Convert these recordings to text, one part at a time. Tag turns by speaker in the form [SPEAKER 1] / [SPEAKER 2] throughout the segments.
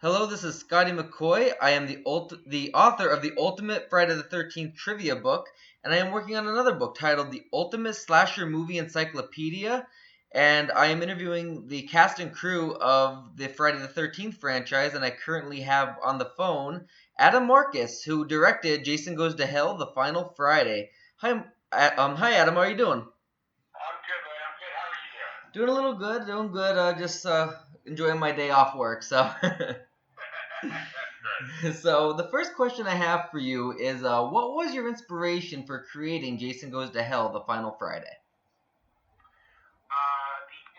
[SPEAKER 1] Hello, this is Scotty McCoy. I am the author of the Ultimate Friday the 13th trivia book, and I am working on another book titled The Ultimate Slasher Movie Encyclopedia, and I am interviewing the cast and crew of the Friday the 13th franchise, and I currently have on the phone Adam Marcus, who directed Jason Goes to Hell: The Final Friday. Hi Adam, how are you doing?
[SPEAKER 2] I'm good, man. I'm good. How are you
[SPEAKER 1] Doing a little good, doing good. Just enjoying my day off work, so.
[SPEAKER 2] That's good.
[SPEAKER 1] So the first question I have for you is, what was your inspiration for creating Jason Goes to Hell: The Final Friday?
[SPEAKER 2] The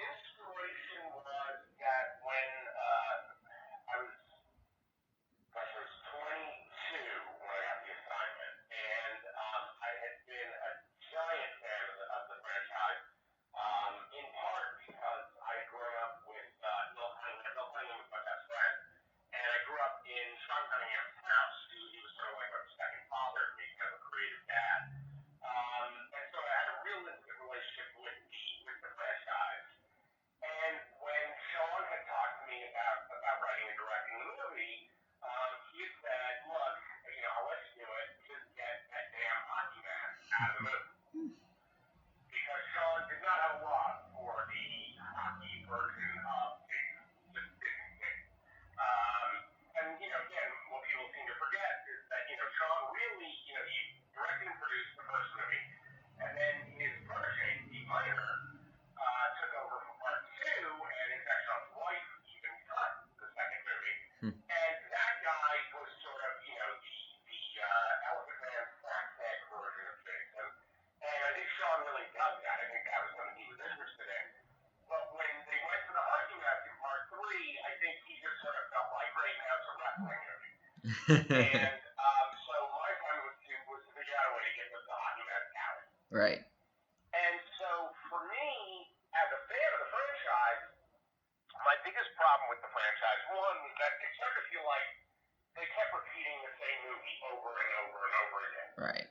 [SPEAKER 2] inspiration was that when I was, gosh, I was 22 when I got the assignment, and I had been a giant fan of the franchise, in part because I had grown up with Bill Cunningham was my best friend, and I grew up in Sean Cunningham's house. He was sort of like a second father to me, kind of a creative dad. And so I had a real intimate relationship with the franchise. And when Sean had talked to me about writing and directing the movie, he had said, "Look, I'll let you do it. Just get that damn hockey mask out of the movie." Because Sean did not have a love for the hockey version of Jason. Just didn't get it. And again, what people seem to forget is that Sean really, he directed and produced the first movie, and then his protege, Steve Miner, took over for part two, and in fact, Sean's wife even cut the second movie. And that guy was sort of, the Elephant Man snack head version of Jason. And I think Sean really dug that. I think that was something he was interested in. But when they went to the hockey match in part three, I think he just sort of felt like, great, now it's a wrestling movie. And so my plan was to figure out a way to get the hockey match out.
[SPEAKER 1] Right.
[SPEAKER 2] And so for me, as a fan of the franchise, my biggest problem with the franchise, one, was that it started to feel like they kept repeating the same movie over and over and over again.
[SPEAKER 1] Right.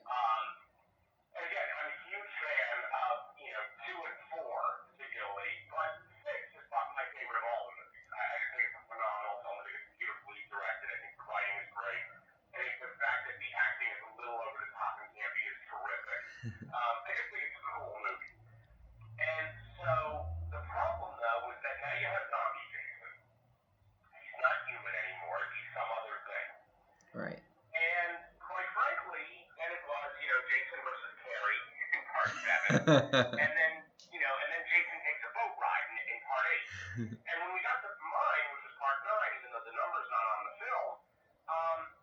[SPEAKER 2] And again, I'm a huge fan of, 2 and 4 particularly, but 6 is probably my favorite of all the movies. I just think it's a phenomenal film. I think it's beautifully directed. I think the writing is great. I think the fact that the acting is a little over the top and campy is terrific. I just think it's a cool movie. And so the problem, though, is that now you have zombie Jason. He's not human anymore. He's some other thing.
[SPEAKER 1] Right.
[SPEAKER 2] And quite frankly, then it was, Jason versus Carrie in part 7. and then Jason takes a boat ride in part 8. And when we got to mine, which was part 9, even though the number's not on the film,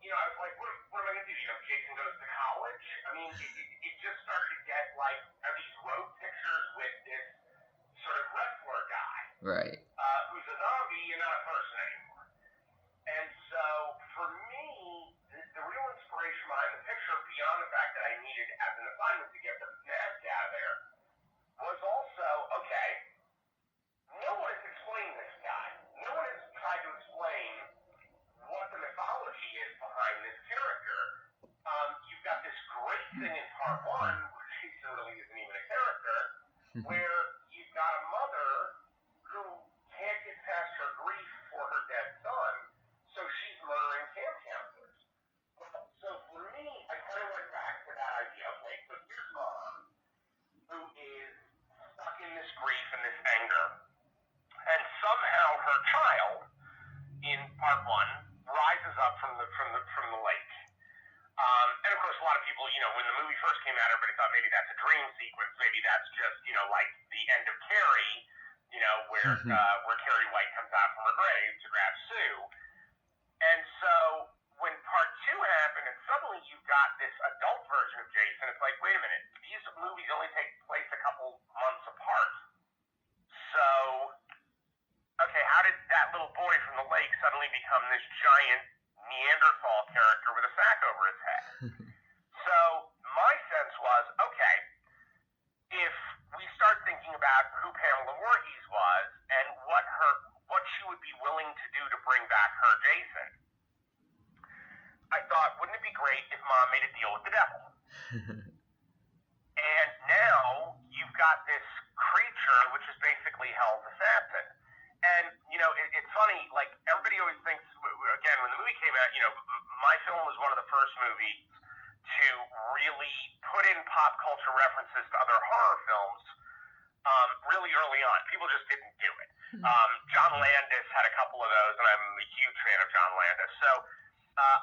[SPEAKER 2] I was like, what am I going to do? Jason goes to college? I mean, it just started to get like, are these road pictures with this sort of wrestler guy?
[SPEAKER 1] Right.
[SPEAKER 2] Who's a zombie and not a person anymore. And so, for me, the real inspiration behind the picture, beyond the fact that I needed, as an assignment, to get the mask out of there, was also, okay, no one has explained this guy. No one has tried to explain what the mythology is behind this character. You've got this great thing in part 1, which he certainly isn't even a character, where you've got a mother who can't get past her grief for her dead son, so she's murdering camp counselors. So for me, I kind of went back to that idea. Okay, so here's mom, who is stuck in this grief and this anger, and somehow her child, in part 1, rises up from the lake. And of course, a lot of people, when the movie first came out, everybody thought maybe that's a dream sequence, maybe that's just, like the end of Carrie, where Carrie White comes out from her grave to grab Sue. And so when part 2 happened, and suddenly you've got this adult version of Jason, it's like, wait a minute, these movies only take place a couple months apart. So, okay, how did that little boy from the lake suddenly become this giant Neanderthal character with a sack over his head? So my sense was, okay, if we start thinking about who Pamela Voorhees was and what she would be willing to do to bring back her Jason, I thought, wouldn't it be great if Mom made a deal with the devil? And now you've got this creature, which is basically Hell's assassin. And, it's funny, like, everybody always thinks, film was one of the first movies to really put in pop culture references to other horror films really early on. People just didn't do it. John Landis had a couple of those, and I'm a huge fan of John Landis. So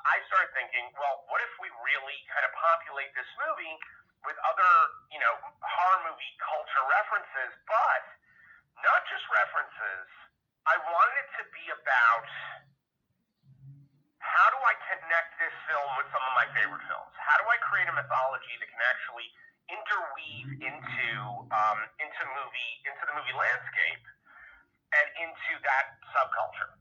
[SPEAKER 2] I started thinking, well, what if we really kind of populate this movie with other, horror movie culture references, but not just references. I wanted it to be about how do I connect this film with some of my favorite films? How do I create a mythology that can actually interweave into the movie landscape and into that subculture?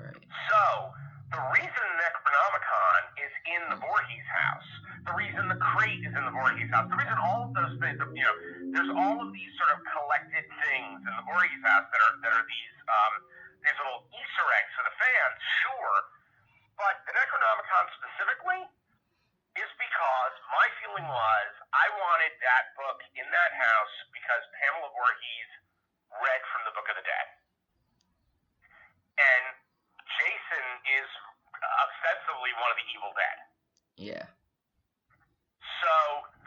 [SPEAKER 1] Right.
[SPEAKER 2] So the reason Necronomicon is in the Voorhees house, the reason the crate is in the Voorhees house, the reason all of those things, there's all of these sort of collected things in the Voorhees house that are these little Easter eggs for the fans, sure. But the Necronomicon specifically is because my feeling was I wanted that book in that house because Pamela Voorhees read from the Book of the Dead. And Jason is ostensibly one of the evil dead.
[SPEAKER 1] Yeah.
[SPEAKER 2] So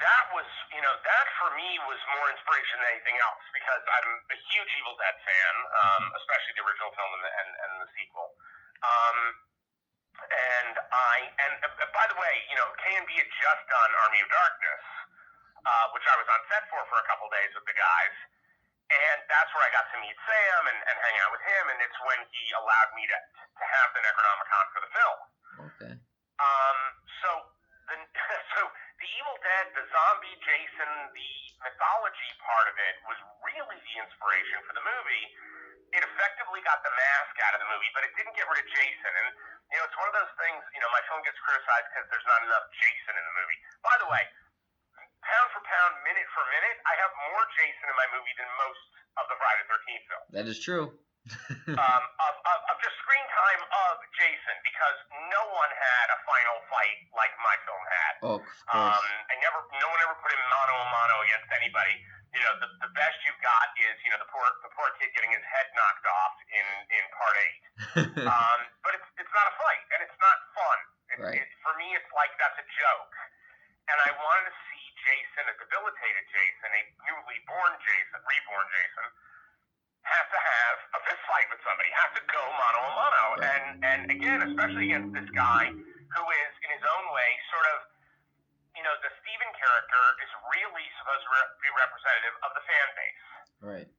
[SPEAKER 2] that was, that for me was more inspiration than anything else because I'm a huge Evil Dead fan, especially the original film and the sequel. And by the way, K&B had just done Army of Darkness, which I was on set for a couple days with the guys. And that's where I got to meet Sam and hang out with him, and it's when he allowed me to have the Necronomicon for the film.
[SPEAKER 1] Okay.
[SPEAKER 2] So the Evil Dead, the zombie Jason, the mythology part of it was really the inspiration for the movie. It effectively got the mask out of the movie, but it didn't get rid of Jason. And, it's one of those things, my film gets criticized because there's not enough Jason in the movie. By the way, pound for pound, minute for minute, I have more Jason in my movie than most of the Friday the 13th films.
[SPEAKER 1] That is true.
[SPEAKER 2] Of just screen time of Jason, because no one had a final fight like my film had.
[SPEAKER 1] Oh, of course.
[SPEAKER 2] No one ever put him mano a mano against anybody. The best you've got is, the poor kid getting his head knocked off in part 8. But it's not a fight, and it's not fun.
[SPEAKER 1] Right.
[SPEAKER 2] For me, it's like that's a joke. And I wanted to see Jason, a debilitated Jason, a newly reborn Jason, have to have a fist fight with somebody, have to go mano a mano.
[SPEAKER 1] Right.
[SPEAKER 2] And again, especially against this guy who is, in his own way, sort of, the Steven character is really supposed to be representative of the fan base.
[SPEAKER 1] Right.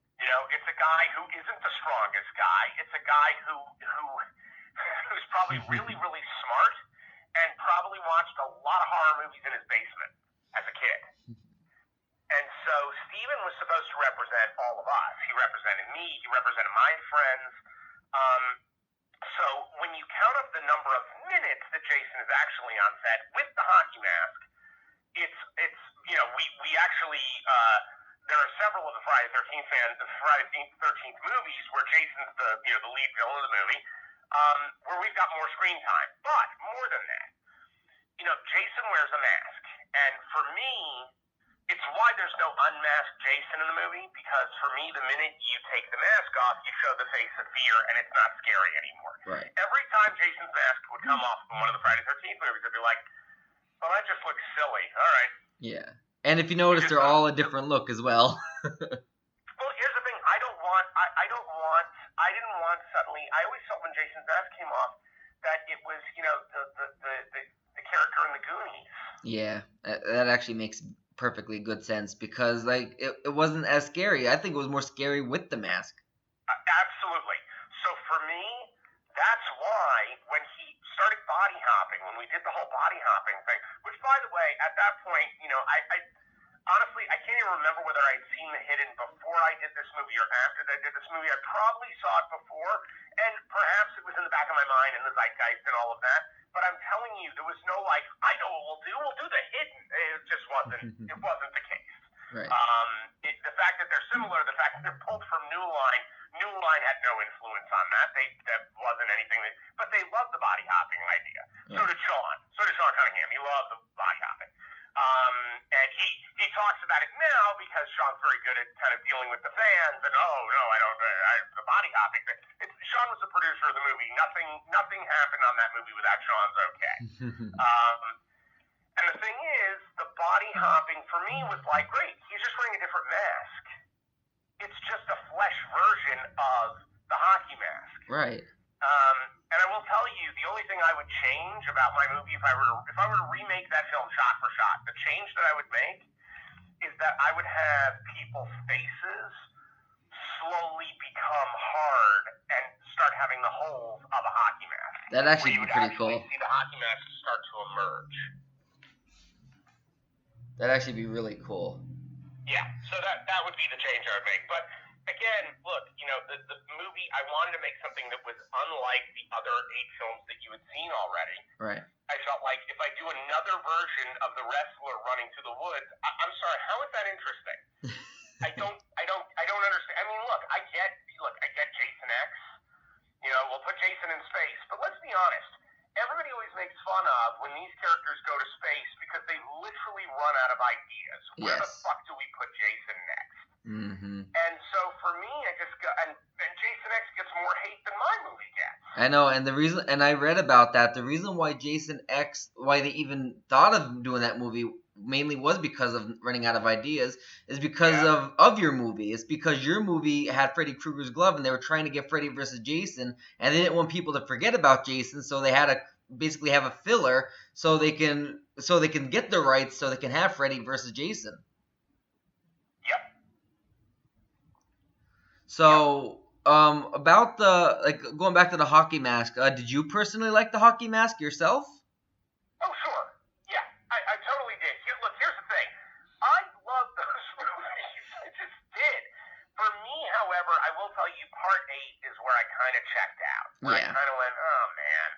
[SPEAKER 2] It's a guy who isn't the strongest guy. It's a guy who's probably really, really smart and probably watched a lot of horror movies in his basement as a kid. And so Steven was supposed to represent all of us. He represented me. He represented my friends. So when you count up the number of minutes that Jason is actually on set with the hockey mask, it's we actually there are several of the Friday the 13th movies where Jason's the lead villain of the movie, where we've got more screen time. But more than that, Jason wears a mask, and for me, it's why there's no unmasked Jason in the movie, because for me, the minute you take the mask off, you show the face of fear, and it's not scary anymore.
[SPEAKER 1] Right.
[SPEAKER 2] Every time Jason's mask would come off in one of the Friday the 13th movies, I'd be like, well, that just looks silly. All right.
[SPEAKER 1] Yeah. And if you notice, they're all a different look as well.
[SPEAKER 2] Well, here's the thing. I didn't want suddenly, I always felt when Jason's mask came off that it was, the character in the Goonies.
[SPEAKER 1] Yeah. That actually makes perfectly good sense because, it wasn't as scary. I think it was more scary with the mask.
[SPEAKER 2] Absolutely. So for me, that's why when he started body hopping, when we did the whole body hopping thing, which, by the way, at that point, I honestly, I can't even remember whether I'd seen The Hidden before I did this movie or after I did this movie. I probably saw it before, and perhaps it was in the back of my mind in the zeitgeist and all of that. But I'm telling you, there was no I know what we'll do. We'll do The Hidden. It just wasn't. It wasn't the case.
[SPEAKER 1] Right.
[SPEAKER 2] The fact that they're similar, the fact that they're pulled from New Line had no influence on that. That wasn't anything. But they loved the body hopping idea. Yeah. So did Sean. Cunningham. He loved the body hopping. And he talks about it now because Sean's very good at kind of dealing with the fans. And no, I don't. The body hopping. Sean was the producer of the movie. Nothing happened on that movie without Sean's okay. And the thing is, the body hopping for me was like, great, he's just wearing a different mask. It's just a flesh version of the hockey mask.
[SPEAKER 1] Right.
[SPEAKER 2] And I will tell you, the only thing I would change about my movie, if I were to remake that film shot for shot, the change that I would make is that I would have people's faces slowly become hard and start having the holes of a hockey mask.
[SPEAKER 1] That'd actually be pretty cool.
[SPEAKER 2] See the hockey mask start to emerge.
[SPEAKER 1] That'd actually be really cool.
[SPEAKER 2] Yeah, so that would be the change I would make. But again, look, the movie, I wanted to make something that was unlike the other 8 films that you had seen already.
[SPEAKER 1] Right.
[SPEAKER 2] I felt like if I do another version of the wrestler running through the woods, I'm sorry, how is that interesting? I don't understand. I mean, look, I get Jason X. We'll put Jason in space, but let's be honest. Everybody always makes fun of when these characters go to space because they literally run out of ideas. Where the fuck do we put Jason next?
[SPEAKER 1] Mm-hmm.
[SPEAKER 2] And so for me, I just got, and Jason X gets more hate than my movie gets.
[SPEAKER 1] I know, and the reason, and I read about that, the reason why Jason X, why they even thought of doing that movie mainly was because of running out of ideas, is because of your movie. It's because your movie had Freddy Krueger's glove, and they were trying to get Freddy versus Jason, and they didn't want people to forget about Jason, so they had to basically have a filler so they can get the rights so they can have Freddy versus Jason.
[SPEAKER 2] Yep.
[SPEAKER 1] So, about going back to the hockey mask, did you personally like the hockey mask yourself?
[SPEAKER 2] Oh, sure. Yeah, I totally did. Look, here's the thing. I love those movies. I just did. For me, however, I will tell you, part 8 is where I kind of checked out. Where I kind of went, oh, man.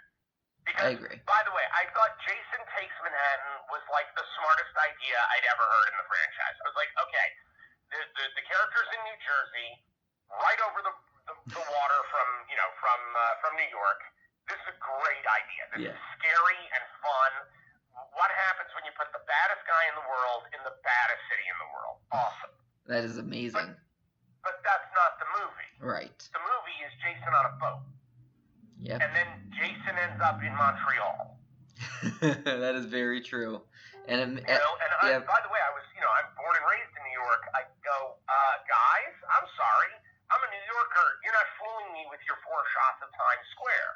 [SPEAKER 2] Because,
[SPEAKER 1] I agree.
[SPEAKER 2] by the way, I thought Jason Takes Manhattan was like the smartest idea I'd ever heard in the franchise. I was like, okay, the character's in New Jersey, right over the water from New York. This is a great idea. This is scary and fun. What happens when you put the baddest guy in the world in the baddest city in the world? Awesome.
[SPEAKER 1] That is amazing.
[SPEAKER 2] But that's not the movie.
[SPEAKER 1] Right.
[SPEAKER 2] The movie is Jason on a boat.
[SPEAKER 1] Yep.
[SPEAKER 2] And then Jason ends up in Montreal.
[SPEAKER 1] That is very true. And
[SPEAKER 2] by the way, I'm born and raised in New York. I go, guys, I'm sorry, I'm a New Yorker. You're not fooling me with your 4 shots of Times Square.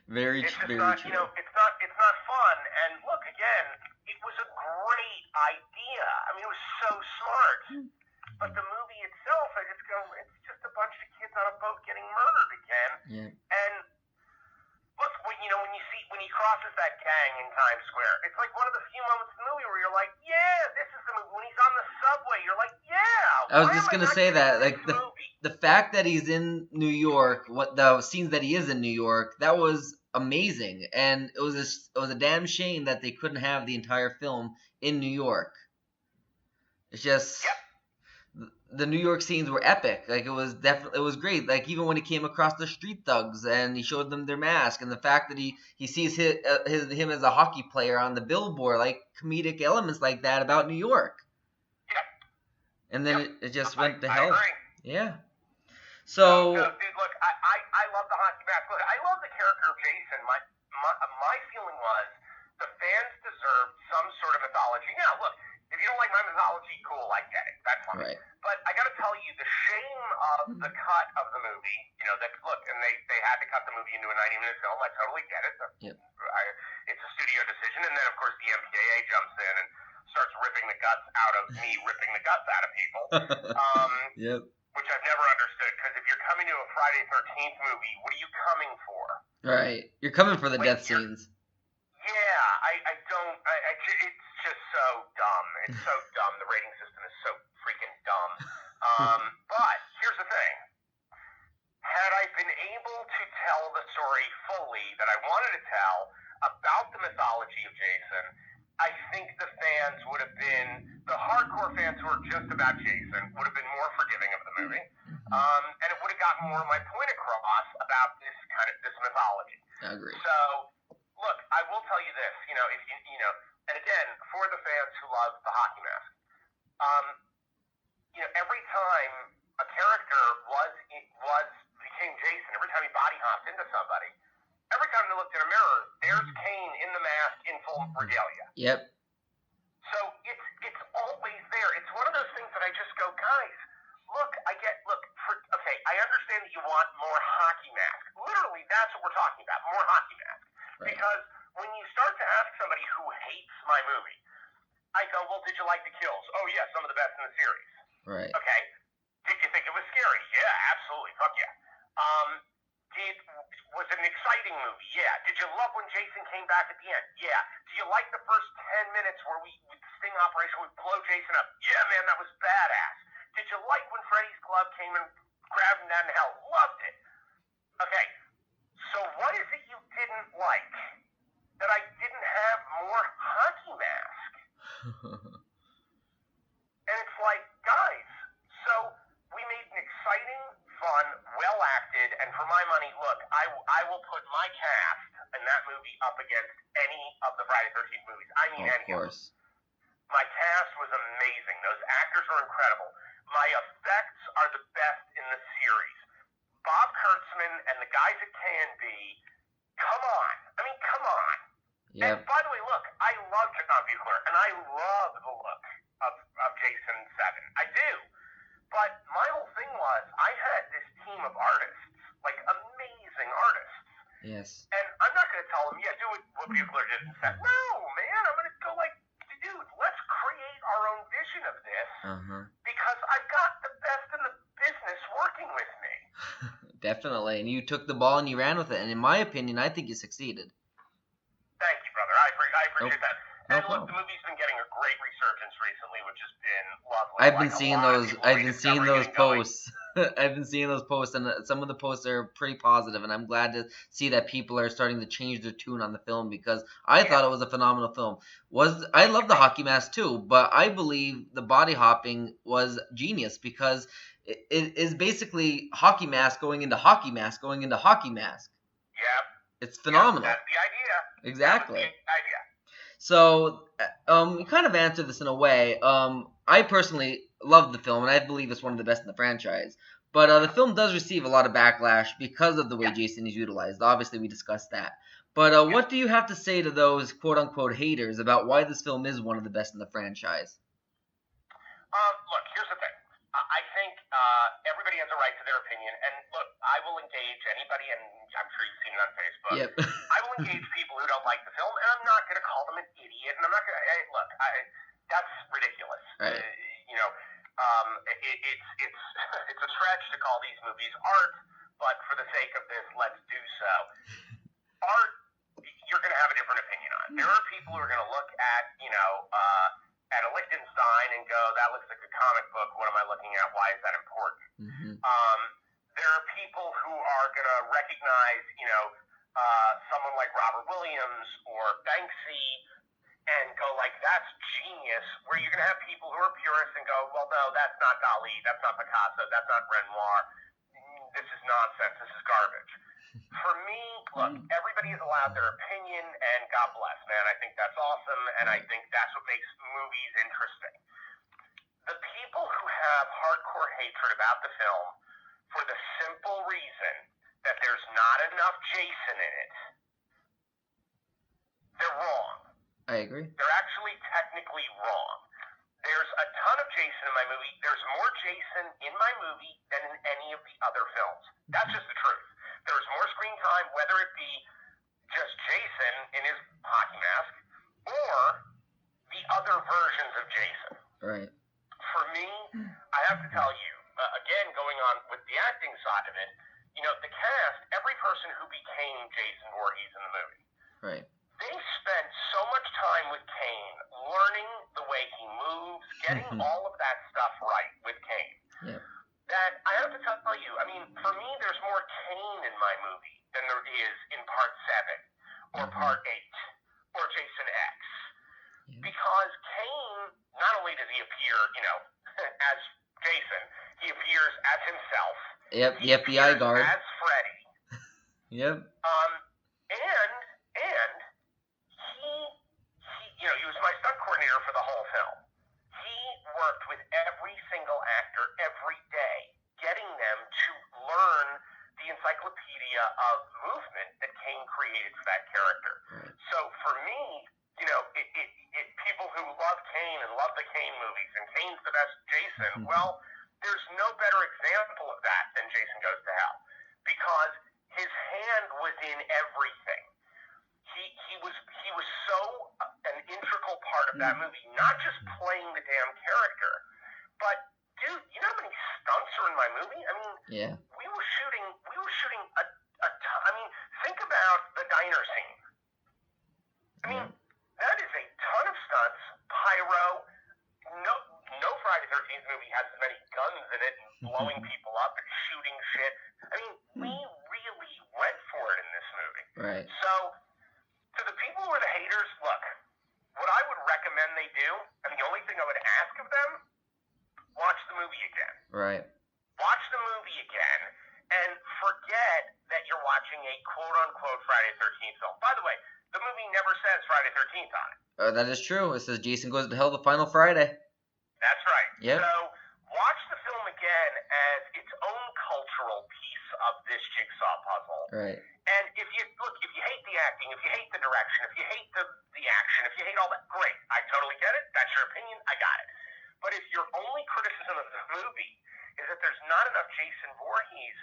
[SPEAKER 1] Very
[SPEAKER 2] it's
[SPEAKER 1] true.
[SPEAKER 2] It's not fun. And look, again, it was a great idea. I mean, it was so smart. But the movie itself, I just go, it's just a bunch of kids on a boat getting murdered again.
[SPEAKER 1] Yeah.
[SPEAKER 2] And look, when he crosses that gang in Times Square, it's like one of the few moments in the movie where you're like, yeah, this is the movie. When he's on the subway, you're like, yeah.
[SPEAKER 1] I was just gonna say that, like the fact that he's in New York, the scenes that he is in New York, that was amazing, and it was a damn shame that they couldn't have the entire film in New York. It's just.
[SPEAKER 2] Yep.
[SPEAKER 1] The New York scenes were epic. Like it was great. Like even when he came across the street thugs and he showed them their mask, and the fact that he sees him as a hockey player on the billboard, like comedic elements like that about New York.
[SPEAKER 2] Yep.
[SPEAKER 1] And then it just went to hell.
[SPEAKER 2] I agree.
[SPEAKER 1] Yeah. So.
[SPEAKER 2] Dude, look, I love the hockey mask. Look, I love the character of Jason. My feeling was the fans deserved some sort of mythology. Now, look. If you don't like my mythology, cool, I get it. That's fine.
[SPEAKER 1] Right.
[SPEAKER 2] But I got to tell you, the shame of the cut of the movie, and they had to cut the movie into a 90-minute film. I totally get it.
[SPEAKER 1] Yep.
[SPEAKER 2] It's a studio decision. And then, of course, the MPAA jumps in and starts ripping the guts out of me, ripping the guts out of people.
[SPEAKER 1] Yep.
[SPEAKER 2] Which I've never understood, because if you're coming to a Friday the 13th movie, what are you coming for?
[SPEAKER 1] Right. You're coming for the death scenes.
[SPEAKER 2] Yeah, I don't. It's just so dumb. It's so dumb. The rating system is so freaking dumb. But here's the thing. Had I been able to tell the story fully that I wanted to tell about the mythology of Jason, I think the fans would have been, the hardcore fans who are just about Jason, would have been more forgiving of the movie. And it would have gotten more of my point across about this mythology.
[SPEAKER 1] I agree.
[SPEAKER 2] So, look, I will tell you this, if and again, for the fans who love the hockey mask, every time a character became became Jason, every time he body hopped into somebody, every time they looked in a mirror, there's Kane in the mask in full regalia.
[SPEAKER 1] Yep.
[SPEAKER 2] So it's always there. It's one of those things that I just go, guys, okay, I understand that you want more hockey mask. Literally, that's what we're talking about, more hockey mask.
[SPEAKER 1] Right.
[SPEAKER 2] Because when you start to ask somebody who hates my movie, I go, well, did you like the kills? Oh, yeah, some of the best in the series.
[SPEAKER 1] Right.
[SPEAKER 2] Okay. Did you think it was scary? Yeah, absolutely. Fuck yeah. Was it an exciting movie? Yeah. Did you love when Jason came back at the end? Yeah. Do you like the first 10 minutes where with the sting operation, we blow Jason up? Yeah, man, that was badass. Did you like when Freddy's glove came and grabbed him down to hell? Loved it. Okay. So what is it you didn't like? That I didn't have more hockey mask? And it's like, guys, so we made an exciting, fun, well-acted, and for my money, look, I will put my cast in that movie up against any of the Friday the 13th movies. I mean, any of them. My cast was amazing. Those actors are incredible. My effects are the best in the series. Bob Kurtzman and the guys at K&B, come on. I mean, come on. Yep. And by the way, look, I love John Buechler, and I love the look of Jason 7. I do. But my whole thing was, I had this team of artists, like amazing artists.
[SPEAKER 1] Yes.
[SPEAKER 2] And I'm not going to tell them, yeah, do what Buechler did in 7. No, man, I'm going to go like, dude, let's create our own vision of this. Because I've got the best in the business working with me.
[SPEAKER 1] Definitely. And you took the ball and you ran with it. And in my opinion, I think you succeeded.
[SPEAKER 2] Thank you, brother. I appreciate that. And look, the movie's been getting a great resurgence recently, which has been lovely.
[SPEAKER 1] I've been seeing those posts. I've been seeing those posts, and some of the posts are pretty positive, and I'm glad to see that people are starting to change their tune on the film, because I thought it was a phenomenal film. I love the hockey mask too, but I believe the body hopping was genius, because it is basically hockey mask going into hockey mask going into hockey mask.
[SPEAKER 2] Yeah.
[SPEAKER 1] It's phenomenal.
[SPEAKER 2] Yeah, that's the idea.
[SPEAKER 1] Exactly.
[SPEAKER 2] That's the idea.
[SPEAKER 1] So, you kind of answered this in a way. I personally love the film, and I believe it's one of the best in the franchise. But the film does receive a lot of backlash because of the way Jason is utilized. Obviously, we discussed that. But what do you have to say to those quote-unquote haters about why this film is one of the best in the franchise?
[SPEAKER 2] Look, here's the thing. I think everybody has a right to their opinion. And look, I will engage anybody, and I'm sure you've seen it on Facebook.
[SPEAKER 1] Yep.
[SPEAKER 2] I will engage people who don't like the film, and I'm not going to call them an idiot. And I'm not going to, that's ridiculous.
[SPEAKER 1] Right.
[SPEAKER 2] It's a stretch to call these movies art, but for the sake of this, let's do so. Art, you're going to have a different opinion on. There are people who are going to look at, at a Lichtenstein and go, that looks like a comic book. What am I looking at? Why is that important? There are people who are going to recognize, someone like Robert Williams or Banksy and go like, that's genius. Where you're going to have people who are purists and go, well, no, that's not Dali, that's not Picasso, that's not Renoir. This is nonsense. This is garbage. For me, look, everybody is allowed their opinion, and God bless, man. I think that's awesome, and I think that's what makes movies interesting. The people who have hardcore hatred about the film for the simple reason that there's not enough Jason in it, they're wrong.
[SPEAKER 1] I agree.
[SPEAKER 2] They're actually technically wrong. There's a ton of Jason in my movie. There's more Jason in my movie than in any of the other films. That's just the truth. There's more screen time, whether it be just Jason in his hockey mask or the other versions of Jason.
[SPEAKER 1] Right.
[SPEAKER 2] For me, I have to tell you, again, going on with the acting side of it, the cast, every person who became Jason Voorhees in the movie,
[SPEAKER 1] right,
[SPEAKER 2] they spent so much time with Kane, learning the way he moves, getting all of that stuff right with Kane.
[SPEAKER 1] Yeah.
[SPEAKER 2] That I have to tell you, I mean, for me, there's more Kane in my movie than there is in Part 7 or Part 8 or Jason X. Yeah. Because Kane, not only does he appear, as Jason, he appears as himself.
[SPEAKER 1] Yep, the FBI guard.
[SPEAKER 2] As Freddy.
[SPEAKER 1] Yep.
[SPEAKER 2] And he was my stunt coordinator for the whole film. He worked with every single actor every day, getting them to learn the encyclopedia of movement that Kane created for that character.
[SPEAKER 1] Right.
[SPEAKER 2] So for me, people who love Kane and love the Kane movies, and Kane's the best Jason, well, there's no better example of that than Jason Goes to Hell, because his hand was in everything. He was so an integral part of that movie, not just playing the damn character, but dude, you know how many stunts are in my movie? I mean,
[SPEAKER 1] yeah.
[SPEAKER 2] we were shooting a ton. I mean, think about the diner scene. I mean, that is a ton of stunts, pyro. No Friday 13th movie has as many guns in it and blowing people up and shooting shit. I mean, we really went for it in this movie.
[SPEAKER 1] Right.
[SPEAKER 2] So, to the people who are the haters, look, what I would recommend they do, and the only thing I would ask of them, watch the movie again.
[SPEAKER 1] Right.
[SPEAKER 2] Watch the movie again and forget that you're watching a quote-unquote Friday 13th film. By the way, the movie never says Friday 13th on it.
[SPEAKER 1] That is true. It says Jason Goes to Hell, the final Friday.
[SPEAKER 2] That's right.
[SPEAKER 1] Yep.
[SPEAKER 2] So watch the film again as its own cultural piece of this jigsaw puzzle.
[SPEAKER 1] Right.
[SPEAKER 2] And if you hate the acting, if you hate the direction, if you hate the action, if you hate all that, great. I totally get it. That's your opinion. I got it. But if your only criticism of the movie is that there's not enough Jason Voorhees,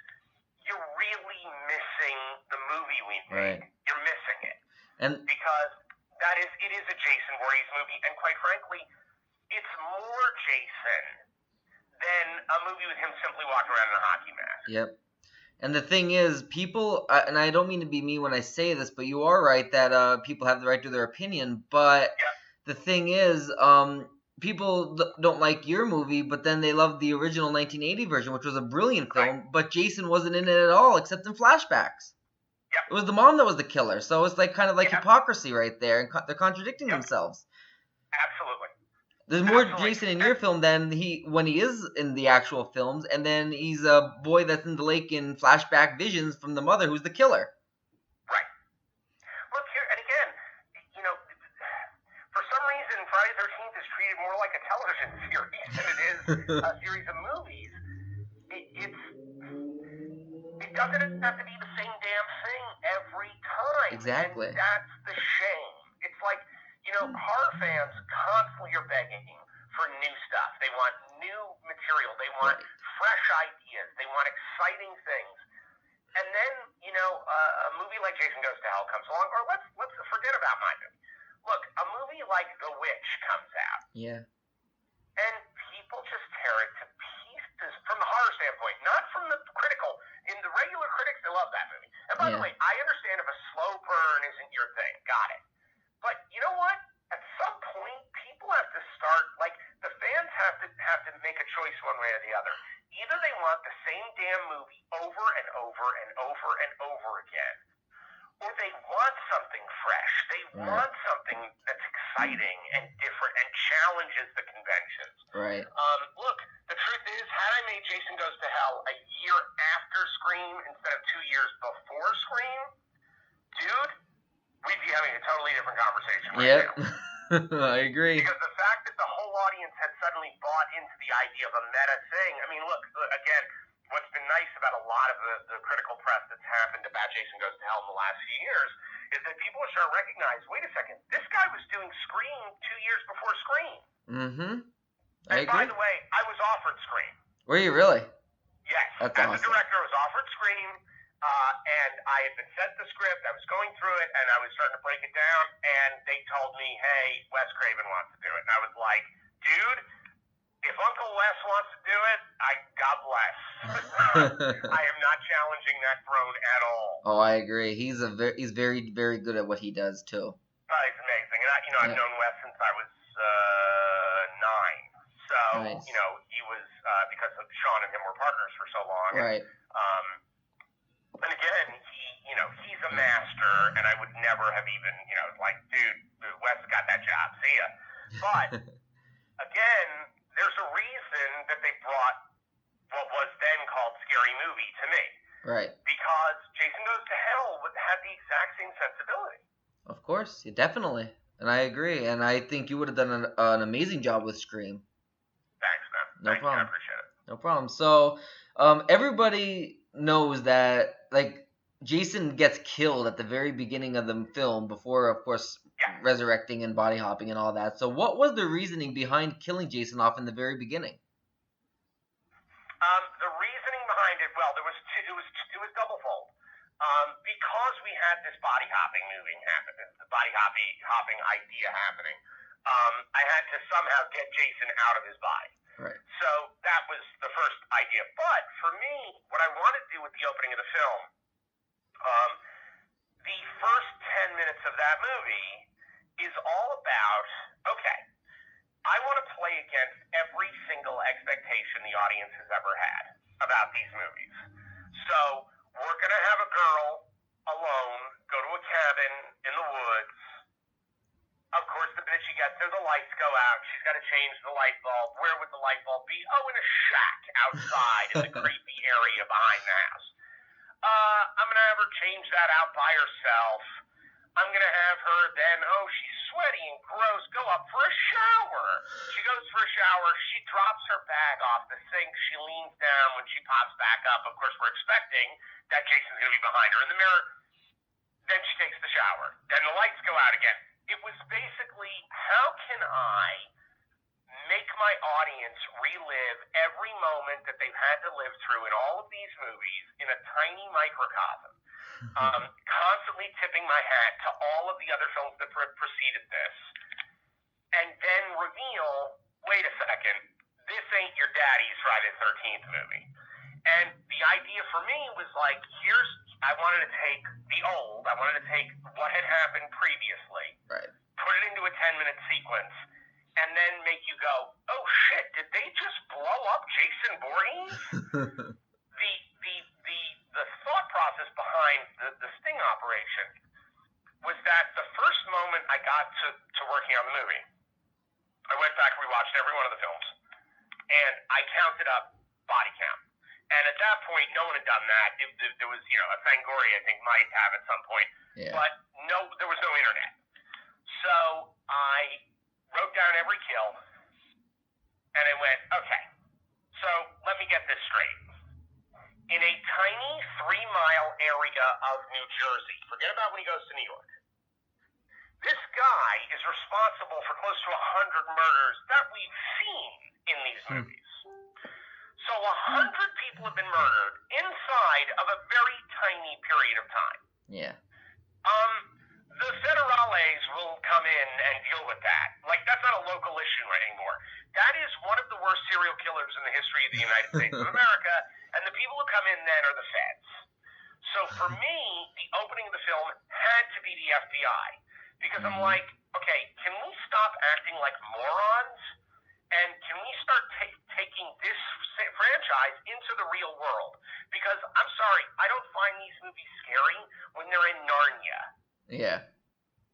[SPEAKER 2] you're really missing the movie we made.
[SPEAKER 1] Right.
[SPEAKER 2] You're missing it.
[SPEAKER 1] And
[SPEAKER 2] because it is a Jason Voorhees movie, and quite frankly, it's more Jason than a movie with him simply walking around in a hockey mask.
[SPEAKER 1] Yep. And the thing is, people, and I don't mean to be mean when I say this, but you are right that people have the right to their opinion. But the thing is, people don't like your movie, but then they love the original 1980 version, which was a brilliant film.
[SPEAKER 2] Right.
[SPEAKER 1] But Jason wasn't in it at all, except in flashbacks.
[SPEAKER 2] Yep.
[SPEAKER 1] It was the mom that was the killer, so it's like kind of like hypocrisy right there, and they're contradicting themselves.
[SPEAKER 2] Absolutely.
[SPEAKER 1] There's more Jason in your film than when he is in the actual films, and then he's a boy that's in the lake in flashback visions from the mother who's the killer.
[SPEAKER 2] Right. Look here, and again, for some reason, Friday the 13th is treated more like a television series than it is a series of movies. It doesn't have to be the same damn thing every time.
[SPEAKER 1] Exactly.
[SPEAKER 2] And that's the shame. It's like, horror fans constantly are begging for new stuff. They want new material. They want fresh ideas. They want exciting things. And then, a movie like Jason Goes to Hell comes along, or let's forget about my movie. Look, a movie like The Witch comes out.
[SPEAKER 1] Yeah.
[SPEAKER 2] And people just tear it to pieces from the horror standpoint, not from the critical. In the regular critics, they love that movie. And by the way, I understand if a slow burn isn't your thing. Got it. But you know what? At some point, people have to start, the fans have to make a choice one way or the other. Either they want the same damn movie over and over and over and over again, or they want something fresh. They want something that's exciting and different and challenges the conventions.
[SPEAKER 1] Right.
[SPEAKER 2] Look, the truth is, had I made Jason Goes to Hell a year after Scream instead of 2 years before Scream, dude, we'd be having a totally different conversation right now.
[SPEAKER 1] I agree.
[SPEAKER 2] Because the fact that the whole audience had suddenly bought into the idea of a meta thing, I mean, look, again, what's been nice about a lot of the critical press that's happened about Jason Goes to Hell in the last few years is that people are starting to recognize, wait a second, this guy was doing Scream 2 years before Scream.
[SPEAKER 1] Mm-hmm.
[SPEAKER 2] And by the way, I was offered Scream.
[SPEAKER 1] Were you really?
[SPEAKER 2] Yes.
[SPEAKER 1] That's
[SPEAKER 2] As
[SPEAKER 1] awesome.
[SPEAKER 2] a director, I was offered Scream, and I had been sent the script. I was going through it, and I was starting to break it down, and they told me, hey, Wes Craven wants to do it. And I was like, dude, if Uncle Wes wants to do it, God bless. I am not challenging that throne at all.
[SPEAKER 1] Oh, I agree. He's very, very good at what he does, too.
[SPEAKER 2] He's amazing. And I've known Wes since I was 9. So,
[SPEAKER 1] nice.
[SPEAKER 2] He was, because Sean and him were partners for so long.
[SPEAKER 1] Right.
[SPEAKER 2] And again, he's a master, and I would never have even, dude, Wes got that job. See ya. But, again, there's a reason that they brought what was then called Scary Movie to me.
[SPEAKER 1] Right.
[SPEAKER 2] Because Jason Goes to Hell had the exact same sensibility.
[SPEAKER 1] Of course, definitely. And I agree. And I think you would have done an amazing job with Scream.
[SPEAKER 2] Thanks, man.
[SPEAKER 1] No problem.
[SPEAKER 2] I appreciate it.
[SPEAKER 1] No problem. So, everybody knows that like Jason gets killed at the very beginning of the film before, of course,
[SPEAKER 2] Yeah.
[SPEAKER 1] resurrecting and body hopping and all that. So what was the reasoning behind killing Jason off in the very beginning?
[SPEAKER 2] The reasoning behind it, well, it was doublefold. Because we had this body hopping moving happening, the body hopping idea happening, I had to somehow get Jason out of his body.
[SPEAKER 1] Right.
[SPEAKER 2] So that was the first idea. But for me, what I wanted to do with the opening of the film, the first 10 minutes of that movie is all about, okay, I want to play against every single expectation the audience has ever had about these movies. So we're going to have a girl alone go to a cabin in the woods. Of course, the minute she gets there, the lights go out. She's got to change the light bulb. Where would the light bulb be? Oh, in a shack outside in the creepy area behind the house. I'm going to have her change that out by herself. I'm going to have her then, oh, she's sweaty and gross, go up for a shower. She goes for a shower. She drops her bag off the sink. She leans down. When she pops back up, of course, we're expecting that Jason's going to be behind her in the mirror. Then she takes the shower. Then the lights go out again. It was basically, how can I make my audience relive every moment that they've had to live through in all of these movies in a tiny microcosm? Constantly tipping my hat to all of the other films that preceded this, and then reveal, wait a second, this ain't your daddy's Friday the 13th movie. And the idea for me was like, I wanted to take what had happened previously,
[SPEAKER 1] right,
[SPEAKER 2] put it into a 10-minute sequence, and then make you go, oh shit, did they just blow up Jason Voorhees? The thought process behind the sting operation was that the first moment I got to working on the movie, I went back and rewatched every one of the films, and I counted up body count. And at that point, no one had done that. There was, a Fangoria, I think, might have at some point, but there was no internet. So I wrote down every kill, and I went, okay, so let me get this straight. In a tiny 3-mile area of New Jersey, forget about when he goes to New York, this guy is responsible for close to 100 murders that we've seen in these movies. So 100 people have been murdered inside of a very tiny period of time.
[SPEAKER 1] Yeah.
[SPEAKER 2] The federales will come in and deal with that. Like, that's not a local issue anymore. That is one of the worst serial killers in the history of the United States of America, and the people who come in then are the feds. So for me, the opening of the film had to be the FBI, because I'm like, okay, can we stop acting like morons, and can we start taking this franchise into the real world? Because, I'm sorry, I don't find these movies scary when they're in Narnia.
[SPEAKER 1] Yeah.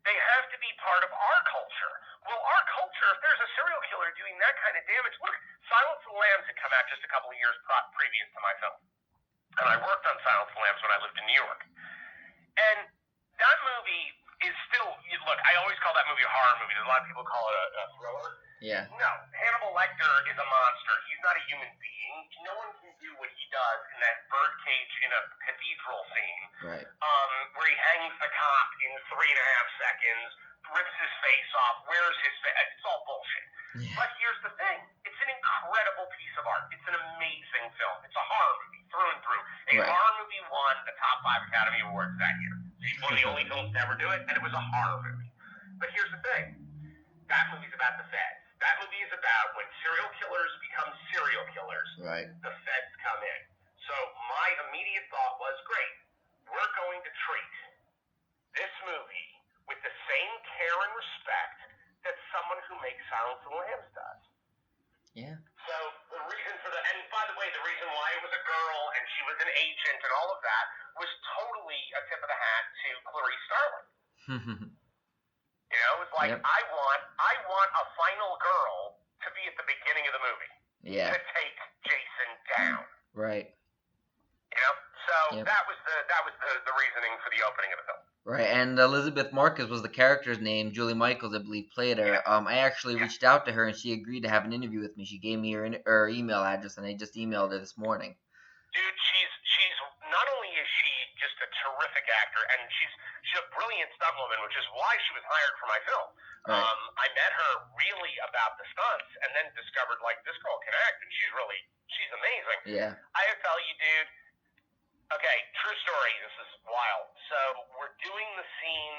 [SPEAKER 2] They have to be part of our culture. Well, our culture, if there's a serial killer doing that kind of damage, look, Silence of the Lambs had come out just a couple of years previous to my film. And I worked on Silence of the Lambs when I lived in New York. And that movie is still, look, I always call that movie a horror movie. A lot of people call it a thriller.
[SPEAKER 1] Yeah.
[SPEAKER 2] No, Hannibal Lecter is a monster. He's not a human being. No one can do what he does in that birdcage in a cathedral scene.
[SPEAKER 1] Right.
[SPEAKER 2] Where he hangs the cop in 3.5 seconds, rips his face off, wears his face. It's all bullshit. Yeah. But here's the thing. It's an incredible piece of art. It's an amazing film. It's a horror movie through and through. Horror movie won the top 5 Academy Awards that year. It's one of the only films to ever do it, and it was a horror movie. But here's the thing. That movie's about the feds. That movie is about when serial killers become serial killers.
[SPEAKER 1] Right.
[SPEAKER 2] The feds come in. So my immediate thought was, great, we're going to treat this movie with the same care and respect that someone who makes Silence of the Lambs does.
[SPEAKER 1] Yeah.
[SPEAKER 2] So the reason for and by the way, the reason why it was a girl and she was an agent and all of that was totally a tip of the hat to Clarice Starling. It was like, yep. I want a final girl to be at the beginning of the movie.
[SPEAKER 1] Yeah.
[SPEAKER 2] To take Jason down.
[SPEAKER 1] Right.
[SPEAKER 2] So yep. that was the reasoning for the opening of the film.
[SPEAKER 1] Right, and Elizabeth Marcus was the character's name. Julie Michaels, I believe, played her. Yeah. I actually reached out to her, and she agreed to have an interview with me. She gave me her email address, and I just emailed her this morning.
[SPEAKER 2] Dude, she's not only is she just a terrific actor, and she's a brilliant stunt woman, which is why she was hired for my film.
[SPEAKER 1] Right.
[SPEAKER 2] I met her really about the stunts, and then discovered like this girl can act, and she's amazing.
[SPEAKER 1] Yeah.
[SPEAKER 2] I have to tell you, dude. Okay, true story. This is wild. So we're doing the scene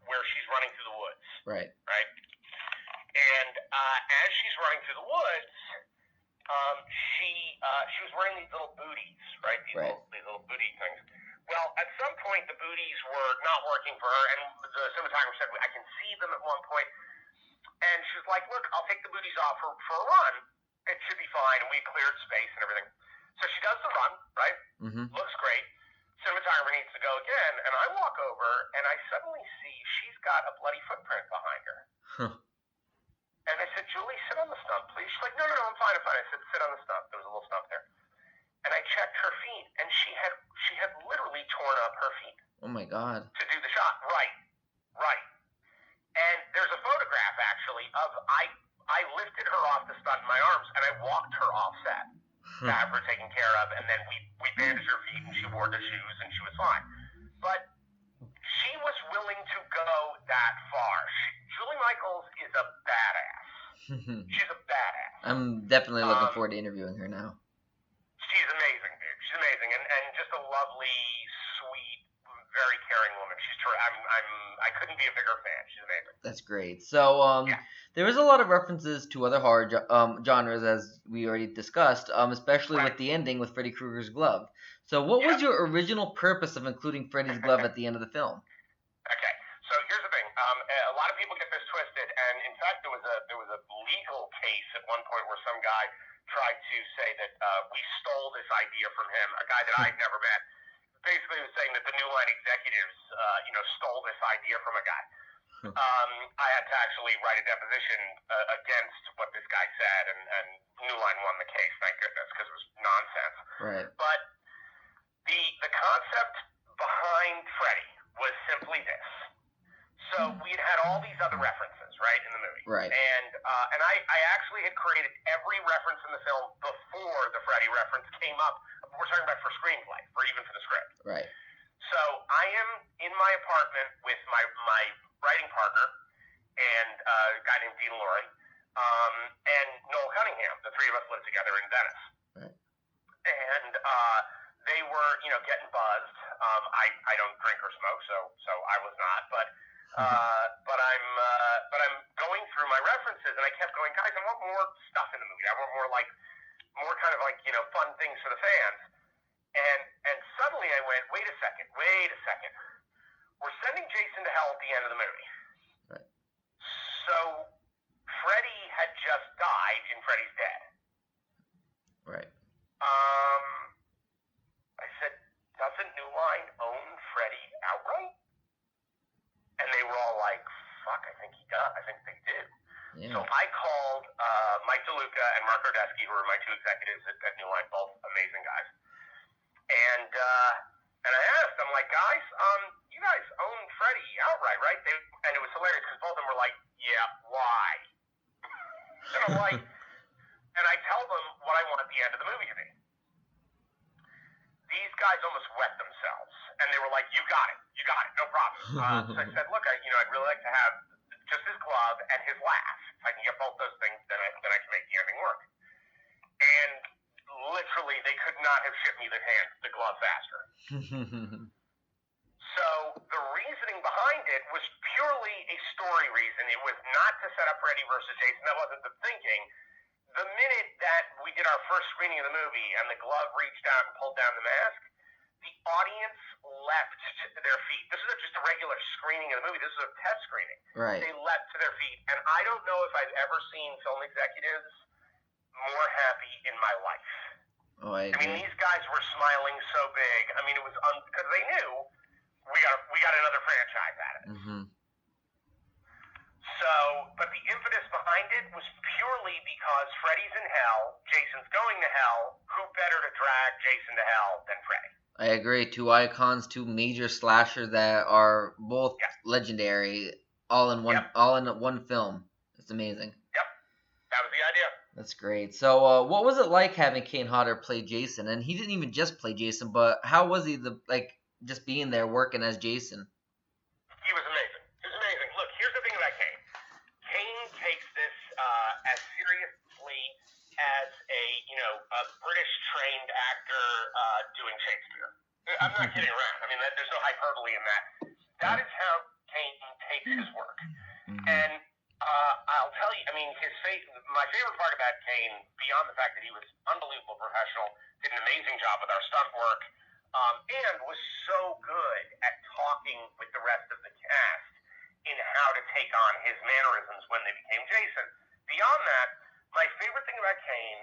[SPEAKER 2] where she's running through the woods.
[SPEAKER 1] Right.
[SPEAKER 2] Right. And as she's running through the woods, she was wearing these little booties, right? These little booty things. Well, at some point, the booties were not working for her, and the cinematographer said, I can see them at one point. And she was like, look, I'll take the booties off for a run. It should be fine. And we cleared space and everything. So she does the run, right?
[SPEAKER 1] Mm-hmm.
[SPEAKER 2] Looks great. Cinematographer needs to go again. And I walk over, and I suddenly see she's got a bloody footprint behind her.
[SPEAKER 1] Huh.
[SPEAKER 2] And I said, Julie, sit on the stump, please. She's like, no, I'm fine. I said, sit on the stump. There was a little stump there. And I checked her feet, and she had literally torn up her feet.
[SPEAKER 1] Oh, my God.
[SPEAKER 2] To do the shot. Right. And there's a photograph, actually, of I lifted her off the stunt in my arms, and I walked her off set to have her taken care of, and then we bandaged her feet, and she wore the shoes, and she was fine. But she was willing to go that far. Julie Michaels is a badass. She's a badass.
[SPEAKER 1] I'm definitely looking forward to interviewing her now.
[SPEAKER 2] She's amazing, dude. She's amazing, and just a lovely, sweet, very caring woman. She's true. I couldn't be a bigger fan. She's amazing.
[SPEAKER 1] That's great. So, there was a lot of references to other horror genres, as we already discussed, especially with the ending with Freddy Krueger's glove. So, what was your original purpose of including Freddy's glove at the end of the film?
[SPEAKER 2] Okay, so here's the thing. A lot of people get this twisted, and in fact, there was a legal case at one point where some guy tried to say that we stole this idea from him, a guy that I'd never met. Basically, was saying that the New Line executives, stole this idea from a guy. I had to actually write a deposition against what this guy said, and New Line won the case, thank goodness, because it was nonsense.
[SPEAKER 1] Right.
[SPEAKER 2] But the concept behind Freddy was simply this. So we had all these other references, right, in the movie.
[SPEAKER 1] Right.
[SPEAKER 2] And I actually had created every reference in the film before the Freddy reference came up. We're talking about for screenplay, or even for the script.
[SPEAKER 1] Right.
[SPEAKER 2] So I am in my apartment with my writing partner and a guy named Dean Laurie, and Noel Cunningham. The three of us lived together in Venice.
[SPEAKER 1] Right.
[SPEAKER 2] And they were, getting buzzed. I don't drink or smoke, so I was not. But I'm going through my references, and I kept going, guys, I want more stuff in the movie. I want more kind of fun things for the fans. And suddenly I went, wait a second. We're sending Jason to hell at the end of the movie.
[SPEAKER 1] Right.
[SPEAKER 2] So Freddy had just died in Freddy's Dead.
[SPEAKER 1] Right.
[SPEAKER 2] I said, doesn't New Line own Freddy outright? And they were all like, fuck, I think he does. I think they do.
[SPEAKER 1] Yeah.
[SPEAKER 2] So I called Mike DeLuca and Mark Rodesky, who are my two executives at New Line, both amazing guys. And I asked, I'm like, guys, you guys own Freddy outright, right? And it was hilarious because both of them were like, yeah, why? And I'm like, and I tell them what I want at the end of the movie to be. These guys almost wet themselves, and they were like, you got it, no problem. So I said, look, I'd really like to have just his glove and his laugh. If I can get both those things, then I can make the ending work. And literally, they could not have shipped me the glove faster. So the reasoning behind it was purely a story reason. It was not to set up Freddy versus Jason. That wasn't the thinking. The minute that we did our first screening of the movie and the glove reached out and pulled down the mask, the audience leapt to their feet. This is just a regular screening of the movie. This is a test screening.
[SPEAKER 1] Right.
[SPEAKER 2] They leapt to their feet. And I don't know if I've ever seen film executives more happy in my life.
[SPEAKER 1] Oh, I agree.
[SPEAKER 2] I mean, these guys were smiling so big. I mean, it was because they knew we got another franchise at it.
[SPEAKER 1] Mm-hmm.
[SPEAKER 2] So, but the impetus behind it was purely because Freddy's in hell, Jason's going to hell. Who better to drag Jason to hell than Freddy?
[SPEAKER 1] I agree. Two icons, two major slashers that are both legendary, all in one film. It's amazing.
[SPEAKER 2] Yep, that was the idea.
[SPEAKER 1] That's great. So, what was it like having Kane Hodder play Jason? And he didn't even just play Jason, but how was he just being there working as Jason.
[SPEAKER 2] He was amazing. He was amazing. Look, here's the thing about Kane. Kane takes this as seriously as a British trained actor doing Shakespeare. I'm not kidding around. I mean, there's no hyperbole in that. That is how Kane takes his work. And I'll tell you, I mean, my favorite part about Kane, beyond the fact that he was unbelievable professional, did an amazing job with our stunt work, and was so good at talking with the rest of the cast in how to take on his mannerisms when they became Jason. Beyond that, my favorite thing about Kane,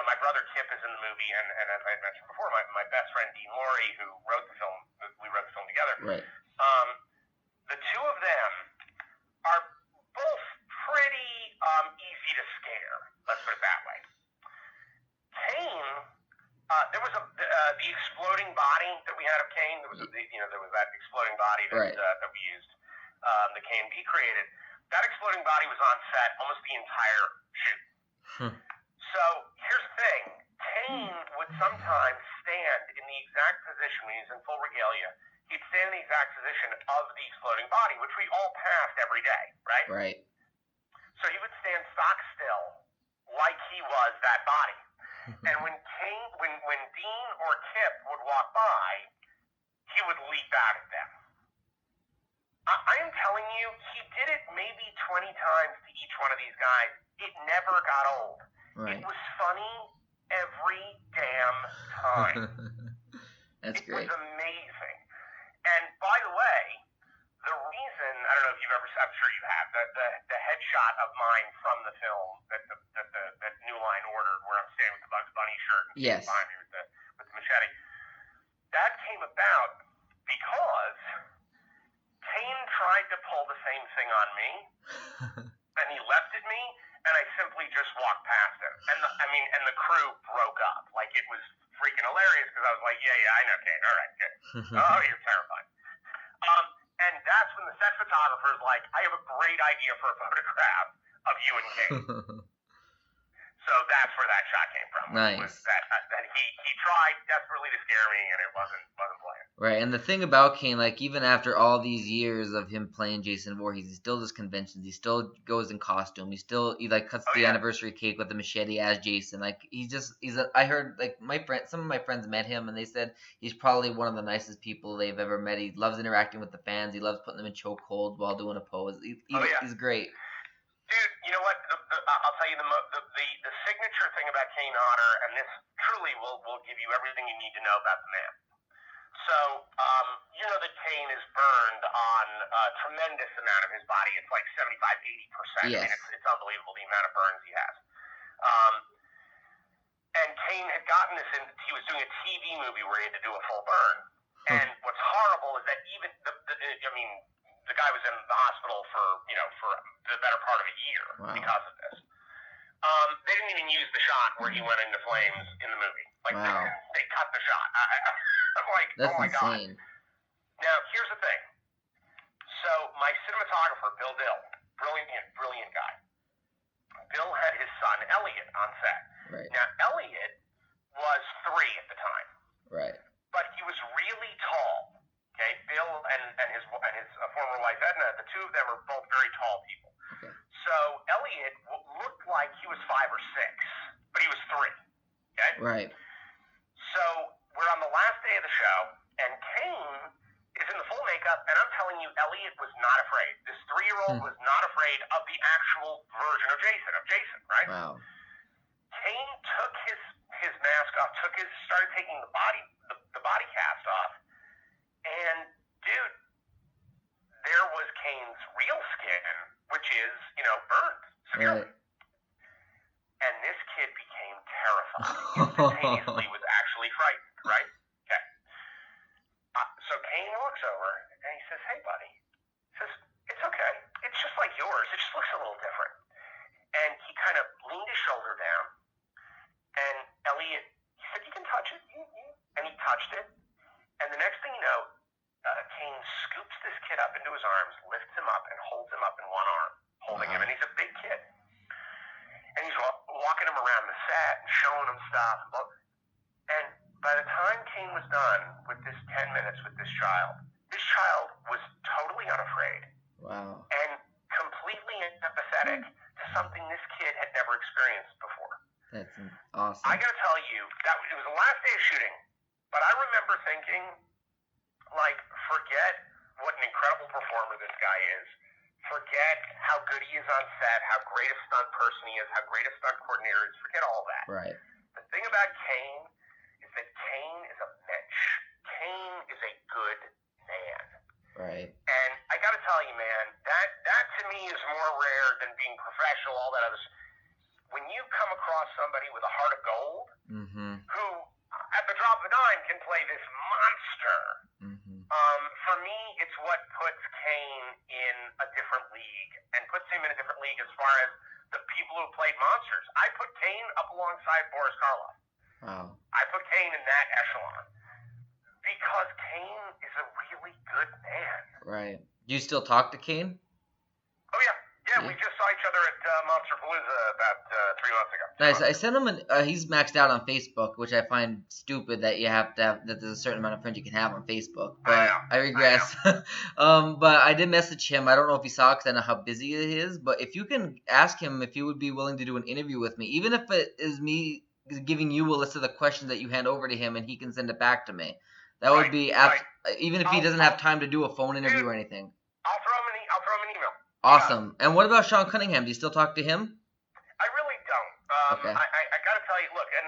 [SPEAKER 2] my brother Kip is in the movie, and as I mentioned before, my best friend Dean Laurie, who wrote the film, we wrote the film together.
[SPEAKER 1] Right.
[SPEAKER 2] The two of them are both pretty easy to scare. Let's put it that way. Kane, there was the exploding body that we had of Kane. There was there was that exploding body that we used, that Kane B created. That exploding body was on set almost the entire shoot. So here's the thing: Kane would sometimes stand in the exact position when he's in full regalia. He'd stand in the exact position of the exploding body, which we all passed every day, right?
[SPEAKER 1] Right.
[SPEAKER 2] So he would stand stock still, like he was that body. And when Dean or Kip would walk by, he would leap out at them. I am telling you, he did it maybe 20 times to each one of these guys. It never got old.
[SPEAKER 1] Right.
[SPEAKER 2] It was funny every damn time.
[SPEAKER 1] That's great.
[SPEAKER 2] It was amazing. And by the way, the reason, I don't know if you've ever, I'm sure you have, the headshot of mine from the film that New Line ordered, where I'm standing with the Bugs Bunny shirt and
[SPEAKER 1] Yes.
[SPEAKER 2] behind me with the machete, that came about because Kane tried to pull the same thing on me, and he lefted me, and I simply just walked past him. And the crew broke up. Like, it was freaking hilarious, because I was like, yeah, I know Kane. All right, good. Oh, you're terrifying. And that's when the set photographer is like, I have a great idea for a photograph of you and Kane. So that's where that shot came from.
[SPEAKER 1] Nice.
[SPEAKER 2] Was that he tried desperately to scare me, and it wasn't playing.
[SPEAKER 1] Right, and the thing about Kane, like, even after all these years of him playing Jason Voorhees, he still does conventions. He still goes in costume. He cuts the anniversary cake with the machete as Jason. Like, I heard, like, some of my friends met him, and they said he's probably one of the nicest people they've ever met. He loves interacting with the fans. He loves putting them in chokeholds while doing a pose. He's great.
[SPEAKER 2] Dude, you know what? I'll tell you the signature thing about Kane Hodder, and this truly will give you everything you need to know about the man. So, you know that Kane is burned on a tremendous amount of his body. It's like 75-80%.
[SPEAKER 1] Yes.
[SPEAKER 2] I mean, it's unbelievable the amount of burns he has. And Kane had gotten this he was doing a TV movie where he had to do a full burn. And what's horrible is that even the guy was in the hospital for the better part of a year because of this. They didn't even use the shot where he went into flames in the movie. Like, they cut the shot. I'm like,
[SPEAKER 1] that's
[SPEAKER 2] oh my
[SPEAKER 1] insane.
[SPEAKER 2] God. Now, here's the thing. So, my cinematographer, Bill Dill, brilliant guy. Bill had his son, Elliot, on set.
[SPEAKER 1] Right.
[SPEAKER 2] Now, Elliot was 3 at the time.
[SPEAKER 1] Right.
[SPEAKER 2] But he was really tall. Okay, Bill and his former wife Edna, the two of them are both very tall people.
[SPEAKER 1] Okay.
[SPEAKER 2] So Elliot looked like he was 5 or 6, but he was 3. Okay.
[SPEAKER 1] Right.
[SPEAKER 2] So we're on the last day of the show, and Kane is in the full makeup, and I'm telling you, Elliot was not afraid. This 3-year-old was not afraid of the actual version of Jason, right?
[SPEAKER 1] Wow.
[SPEAKER 2] Kane took his mask off, started taking the body cast off. And, dude, there was Kane's real skin, which is, burned severely. Right. And this kid became terrified. Instantaneously was actually frightened, right? Okay. So Kane walks over, and he says, hey, buddy. He says, it's okay. It's just like yours. It just looks a little different. And he kind of leaned his shoulder down, and Elliot, he said, you can touch it. And he touched it. And the next thing you know, Kane scoops this kid up into his arms, lifts him up, and holds him up in one arm, holding him. And he's a big kid. And he's walking him around the set and showing him stuff. And by the time Kane Kane was done with this 10 minutes with this child was totally unafraid.
[SPEAKER 1] Wow.
[SPEAKER 2] And completely empathetic to something this kid had never experienced before.
[SPEAKER 1] That's awesome.
[SPEAKER 2] I gotta tell you, it was the last day of shooting, but I remember thinking, like, forget what an incredible performer this guy is. Forget how good he is on set, how great a stunt person he is, how great a stunt coordinator is. Forget all that.
[SPEAKER 1] Right.
[SPEAKER 2] The thing about Kane is that Kane is a mensch. Kane is a good man.
[SPEAKER 1] Right.
[SPEAKER 2] And I got to tell you, man, that to me is more rare than being professional, all that other stuff. When you come across somebody with a heart of gold, who, at the drop of a dime, can play this monster, for me, it's what puts Kane in a different league, and puts him in a different league as far as the people who played monsters. I put Kane up alongside Boris Karloff.
[SPEAKER 1] Wow.
[SPEAKER 2] I put Kane in that echelon. Because Kane is a really good man.
[SPEAKER 1] Right. Do you still talk to Kane?
[SPEAKER 2] Oh, yeah. Yeah, we just saw each other at Monsterpalooza about 3 months ago.
[SPEAKER 1] Nice. I sent him he's maxed out on Facebook, which I find stupid that you have to have, that there's a certain amount of friends you can have on Facebook. But I regress. But I did message him. I don't know if he saw it because I know how busy he is. But if you can ask him if he would be willing to do an interview with me, even if it is me giving you a list of the questions that you hand over to him and he can send it back to me. That would be even if he doesn't have time to do a phone interview or anything.
[SPEAKER 2] I'll throw him an email.
[SPEAKER 1] Awesome. And what about Sean Cunningham? Do you still talk to him?
[SPEAKER 2] I really don't.
[SPEAKER 1] Okay.
[SPEAKER 2] I got to tell you, look, and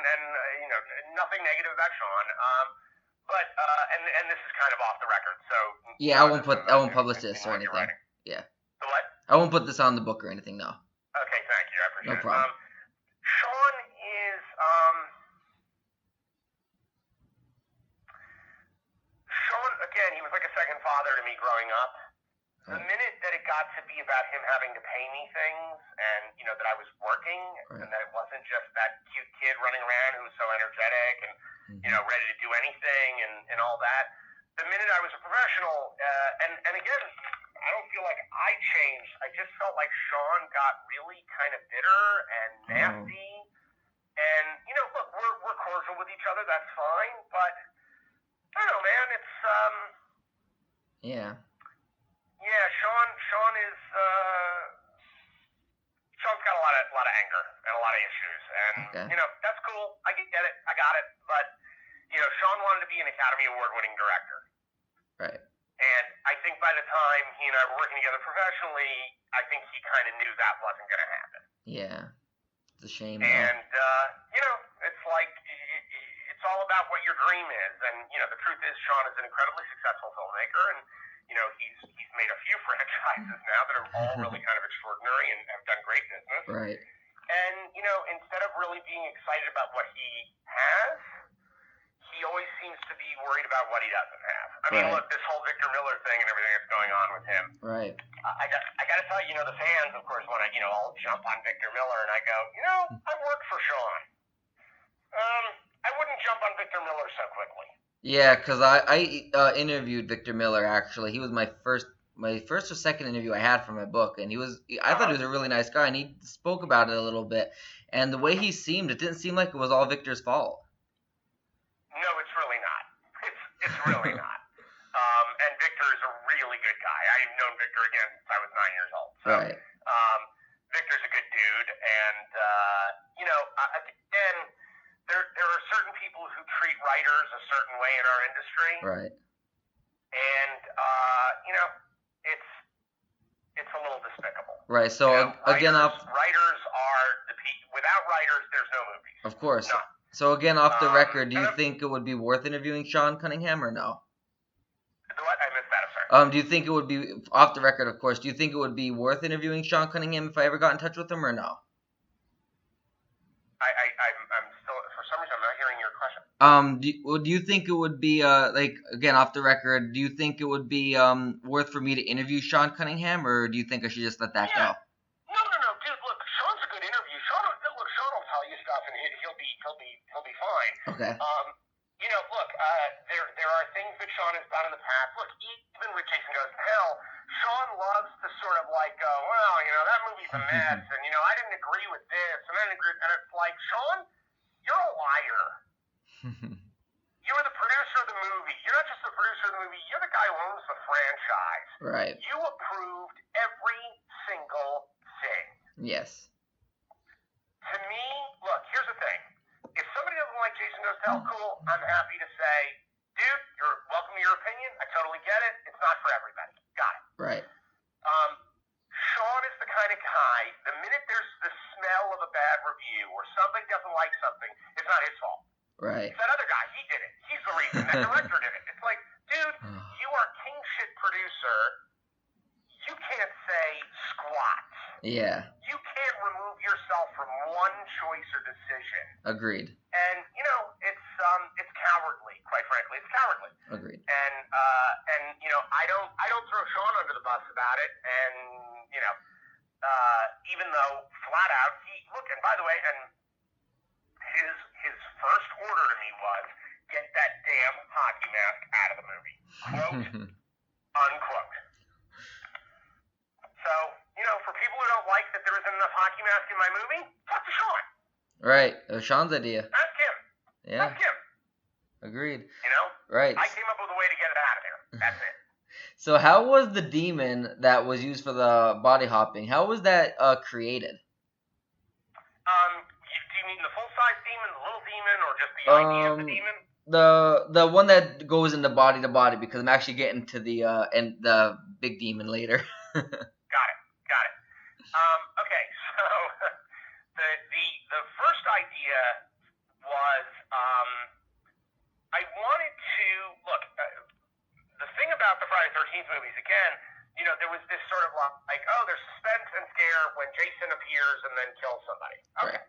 [SPEAKER 2] you know, nothing negative about Sean. But and this is kind of off the record, so.
[SPEAKER 1] Yeah, I won't publish this or anything. Yeah.
[SPEAKER 2] The what?
[SPEAKER 1] I won't put this on the book or anything. No.
[SPEAKER 2] Okay, thank you. I appreciate it.
[SPEAKER 1] No problem.
[SPEAKER 2] Sean is again, he was like a second father to me growing up. The minute that it got to be about him having to pay me things, and you know that I was working, and that it wasn't just that cute kid running around who was so energetic and you know ready to do anything and all that. The minute I was a professional, and again, I don't feel like I changed. I just felt like Sean got really kind of bitter and nasty. And you know, look, we're cordial with each other. That's fine, but I don't know, man. It's Yeah, Sean is Sean's got a lot of anger and a lot of issues, and you know that's cool. I get it, I got it. But you know, Sean wanted to be an Academy Award-winning director,
[SPEAKER 1] right?
[SPEAKER 2] And I think by the time he and I were working together professionally, I think he kind of knew that wasn't going to happen.
[SPEAKER 1] Yeah, it's a shame.
[SPEAKER 2] And you know, it's like it's all about what your dream is, and you know, the truth is, Sean is an incredibly successful filmmaker, and you know, he's made a few franchises now that are all really kind of extraordinary and have done great business.
[SPEAKER 1] Right.
[SPEAKER 2] And, you know, instead of really being excited about what he has, he always seems to be worried about what he doesn't have. I mean, look, this whole Victor Miller thing and everything that's going on with him.
[SPEAKER 1] Right.
[SPEAKER 2] I got to tell you, you know, the fans, of course, want to, you know, all jump on Victor Miller, and I go, you know, I work for Sean. I wouldn't jump on Victor Miller so quickly.
[SPEAKER 1] Yeah, because I interviewed Victor Miller, actually. He was my first or second interview I had for my book, and I thought he was a really nice guy, and he spoke about it a little bit. And the way he seemed, it didn't seem like it was all Victor's fault.
[SPEAKER 2] No, it's really not. It's really not. And Victor is a really good guy. I've known Victor again since I was 9 years old. So,
[SPEAKER 1] right.
[SPEAKER 2] Victor's a good dude, and you know, again, there are certain people who treat writers a certain way in our industry.
[SPEAKER 1] Right.
[SPEAKER 2] And you know, it's a little despicable.
[SPEAKER 1] Right. So
[SPEAKER 2] you know,
[SPEAKER 1] again,
[SPEAKER 2] writers are without writers, there's no movies.
[SPEAKER 1] Of course.
[SPEAKER 2] None.
[SPEAKER 1] So again, off the record, do you think it would be worth interviewing Sean Cunningham or no?
[SPEAKER 2] What? I missed that. I'm sorry.
[SPEAKER 1] Do you think it would be off the record? Of course. Do you think it would be worth interviewing Sean Cunningham if I ever got in touch with him or no?
[SPEAKER 2] I'm still, for some reason, I'm not hearing your question.
[SPEAKER 1] Do you think it would be like, again, off the record, do you think it would be worth for me to interview Sean Cunningham, or do you think I should just let that go?
[SPEAKER 2] No, dude. Look, Sean's a good interview. Sean will tell you stuff, and he'll be fine.
[SPEAKER 1] Okay.
[SPEAKER 2] You know, look, there are things that Sean has done in the past. Look, even with Jason Goes to Hell, Sean loves to sort of like go, well, you know, that movie's a mess, and you know, I didn't agree with this, and I didn't agree, and it's like, Sean, you're a liar. You were the producer guy who owns the franchise.
[SPEAKER 1] Right.
[SPEAKER 2] You approved every single thing.
[SPEAKER 1] Yes.
[SPEAKER 2] To me, look, here's the thing. If somebody doesn't like Jason Goes to Hell, cool, I'm happy to say, dude, you're welcome to your opinion. I totally get it. It's not for everybody. Got it.
[SPEAKER 1] Right.
[SPEAKER 2] Sean is the kind of guy, the minute there's the smell of a bad review or somebody doesn't like something, it's not his fault.
[SPEAKER 1] Right.
[SPEAKER 2] It's that other guy. He did it. He's the reason. That director did it. It's like, dude, you are king shit producer. You can't say squat.
[SPEAKER 1] Yeah.
[SPEAKER 2] You can't remove yourself from one choice or decision.
[SPEAKER 1] Agreed.
[SPEAKER 2] And it's cowardly. Quite frankly, it's cowardly.
[SPEAKER 1] Agreed.
[SPEAKER 2] And I don't throw Sean under the bus about it. And even though flat out and by the way, and his first order to me was get that damn hockey mask out of the movie. Quote unquote. So, for people who don't like that there isn't enough hockey mask in my movie, talk to Sean.
[SPEAKER 1] Right. It was Sean's idea.
[SPEAKER 2] Ask him.
[SPEAKER 1] Yeah.
[SPEAKER 2] Ask him.
[SPEAKER 1] Agreed.
[SPEAKER 2] Right.
[SPEAKER 1] Right.
[SPEAKER 2] I came up with a way to get it out of there. That's it.
[SPEAKER 1] So how was the demon that was used for the body hopping? How was that created?
[SPEAKER 2] Do you mean the full-size demon, the little demon, or just the idea of the demon?
[SPEAKER 1] The one that goes into body to body, because I'm actually getting to the big demon later.
[SPEAKER 2] Got it. Okay, so the first idea was I wanted to look. The thing about the Friday the 13th movies, again, there was this sort of like, there's suspense and scare when Jason appears and then kills somebody. Okay.
[SPEAKER 1] Right.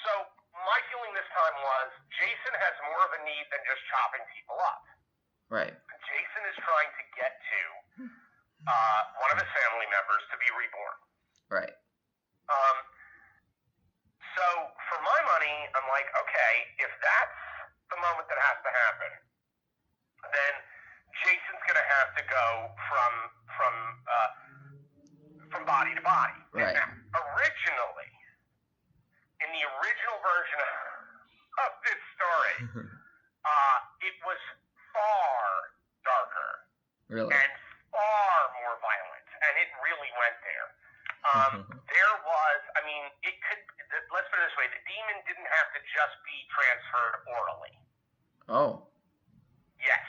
[SPEAKER 2] So my feeling this time was Jason has more of a need than just chopping people up.
[SPEAKER 1] Right.
[SPEAKER 2] Jason is trying to get to one of his family members to be reborn.
[SPEAKER 1] Right.
[SPEAKER 2] So for my money, I'm like, okay, if that's the moment that has to happen, then Jason's gonna have to go from body to body.
[SPEAKER 1] Right.
[SPEAKER 2] Now, originally, in the original version of this story, it was far darker.
[SPEAKER 1] Really.
[SPEAKER 2] And far more violent, and it really went there. There was, let's put it this way, the demon didn't have to just be transferred orally.
[SPEAKER 1] Oh.
[SPEAKER 2] Yes.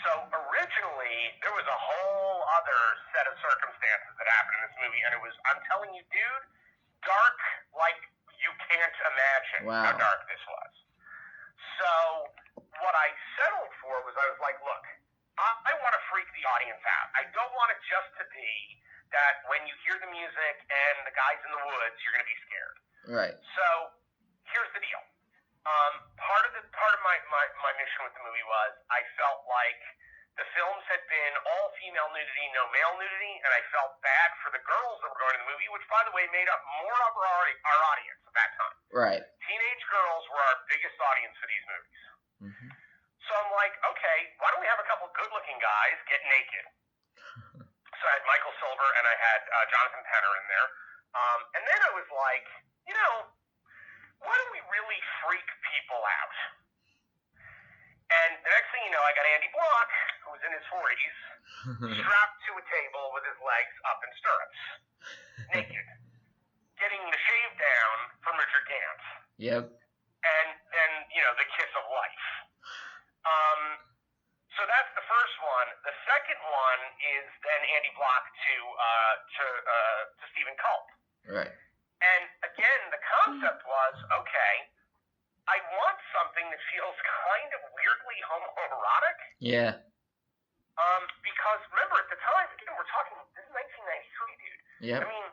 [SPEAKER 2] So originally, there was a whole other set of circumstances that happened in this movie, and it was, I'm telling you, dude, dark like you can't imagine how dark this was. So what I settled for was, I was like, look, I want to freak the audience out. I don't want it just to be that when you hear the music and the guy's in the woods, you're going to be scared.
[SPEAKER 1] Right.
[SPEAKER 2] So here's the deal. Part of my mission with the movie was I felt like the films had been all female nudity, no male nudity, and I felt bad for the girls that were going to the movie, which, by the way, made up more of our audience at that time.
[SPEAKER 1] Right.
[SPEAKER 2] Teenage girls were our biggest audience for these movies.
[SPEAKER 1] Mm-hmm.
[SPEAKER 2] So I'm like, okay, why don't we have a couple good-looking guys get naked? So I had Michael Silver and I had Jonathan Penner in there. And then I was like, why don't we really freak people out? And the next thing you know, I got Andy Block, who was in his 40s, strapped to a table with his legs up in stirrups, naked, getting the shave down from Richard Gant.
[SPEAKER 1] Yep.
[SPEAKER 2] And then, the kiss of life. So that's the first one. The second one is then Andy Block to Stephen Culp.
[SPEAKER 1] Right.
[SPEAKER 2] And again, the concept was, okay, I want something that feels kind of weirdly homoerotic.
[SPEAKER 1] Yeah.
[SPEAKER 2] Because remember, at the time, again, we're talking, this is 1993, dude.
[SPEAKER 1] Yep.
[SPEAKER 2] I mean,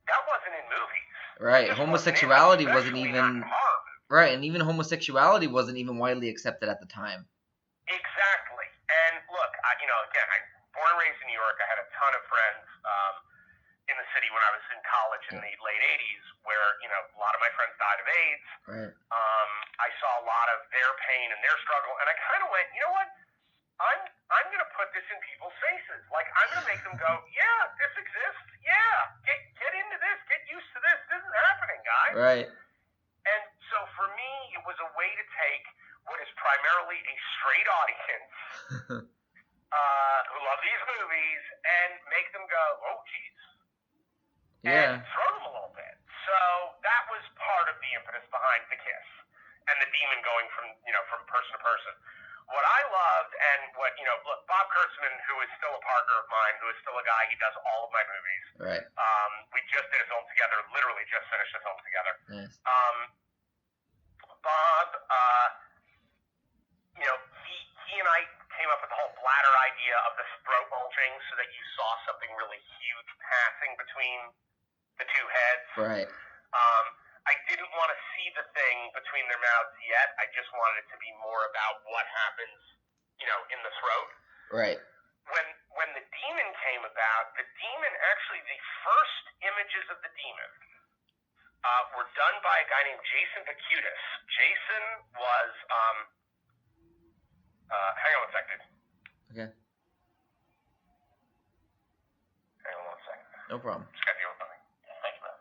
[SPEAKER 2] that wasn't in movies.
[SPEAKER 1] Right. Homosexuality wasn't
[SPEAKER 2] especially
[SPEAKER 1] even...
[SPEAKER 2] not in horror movies.
[SPEAKER 1] Right, and even homosexuality wasn't even widely accepted at the time.
[SPEAKER 2] Exactly. And look, again, I'm born and raised in New York. I had a ton of friends in the city when I was in college in the late 80s where, a lot of my friends died of AIDS.
[SPEAKER 1] Right.
[SPEAKER 2] I saw a lot of their pain and their struggle, and I kind of went, you know what? I'm going to put this in people's faces. Like, I'm going to make them go, yeah, this exists. Yeah, get into this. Get used to this. This is happening, guys.
[SPEAKER 1] Right.
[SPEAKER 2] And so for me, it was a way to take what is primarily a straight audience love these movies and make them go, oh, geez.
[SPEAKER 1] Yeah.
[SPEAKER 2] And throw them a little bit. So that was part of the impetus behind The Kiss and the demon going from person to person. What I loved and what, look, Bob Kurtzman, who is still a partner of mine, who is still a guy, he does all of my movies.
[SPEAKER 1] Right.
[SPEAKER 2] We just did a film together, literally just finished a film together.
[SPEAKER 1] Nice.
[SPEAKER 2] Bob, he and I came up with the whole bladder idea of the throat bulging so that you saw something really huge passing between the two heads.
[SPEAKER 1] Right.
[SPEAKER 2] I didn't want to see the thing between their mouths yet. I just wanted it to be more about what happens, in the throat.
[SPEAKER 1] Right.
[SPEAKER 2] When the demon came about, the first images of the demon were done by a guy named Jason Bacutis. Jason was, hang on one second.
[SPEAKER 1] Okay.
[SPEAKER 2] Hang on one second.
[SPEAKER 1] No problem.
[SPEAKER 2] Just got to deal with something. Thank you, man.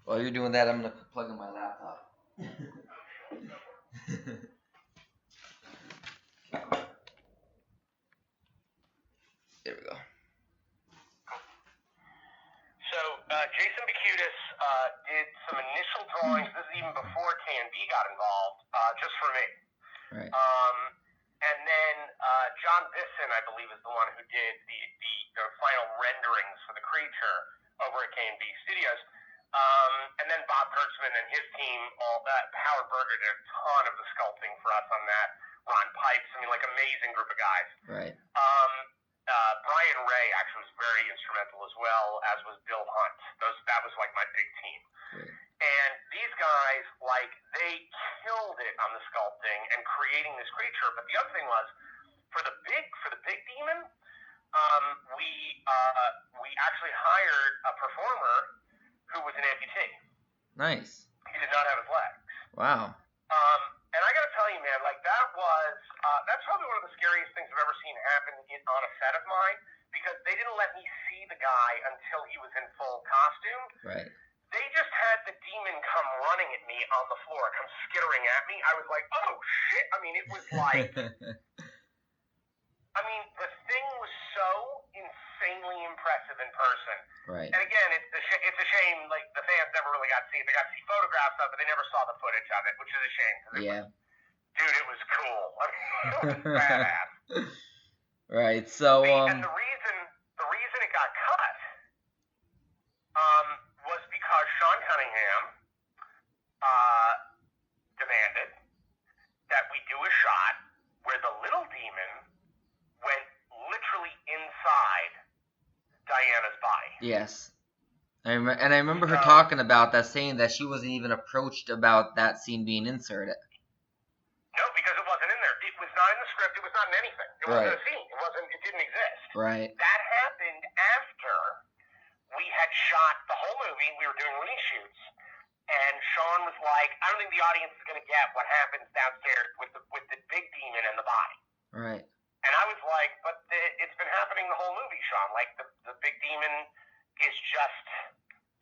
[SPEAKER 1] While you're doing that, I'm going to plug in my laptop. There we go.
[SPEAKER 2] So, Jason Bacutis did some initial drawings. This is even before K&B got involved, just for me.
[SPEAKER 1] Right.
[SPEAKER 2] And then John Bisson, I believe, is the one who did the final renderings for the creature over at K&B Studios. And then Bob Kurtzman and his team, all that. Howard Berger did a ton of the sculpting for us on that. Ron Pipes, amazing group of guys.
[SPEAKER 1] Right.
[SPEAKER 2] Brian Ray actually was very instrumental as well, as was Bill Hunt. That was like my big team.
[SPEAKER 1] Great.
[SPEAKER 2] And these guys, they killed it on the sculpting and creating this creature. But the other thing was, for the big demon, we actually hired a performer who was an amputee.
[SPEAKER 1] Nice.
[SPEAKER 2] He did not have his legs.
[SPEAKER 1] Wow.
[SPEAKER 2] And I gotta tell you, man, that's probably one of the scariest things I've ever seen happen on a set of mine, because they didn't let me see the guy until he was in full costume.
[SPEAKER 1] Right.
[SPEAKER 2] They just had the demon come running at me on the floor, come skittering at me. I was like, oh shit. It was like, the thing was so insanely impressive in person.
[SPEAKER 1] Right.
[SPEAKER 2] And again, it's a shame, the fans never really got to see it. They got to see photographs of it, but they never saw the footage of it, which is a shame.
[SPEAKER 1] Yeah.
[SPEAKER 2] It was cool. It was badass.
[SPEAKER 1] Right. So,
[SPEAKER 2] and the reason it got cut, was because Sean Cunningham, demanded that we do a shot where the little demon went literally inside Diana's body.
[SPEAKER 1] Yes. I remember her talking about that, saying that she wasn't even approached about that scene being inserted.
[SPEAKER 2] No, because it wasn't in there. It was not in the script. It was not in anything. It wasn't a scene. It didn't exist.
[SPEAKER 1] Right.
[SPEAKER 2] That happened after we had shot the whole movie. We were doing reshoots, and Sean was like, I don't think the audience is going to get what happens downstairs with the big demon and the body.
[SPEAKER 1] Right.
[SPEAKER 2] And I was like, but it's been happening the whole movie, Sean. The big demon is just,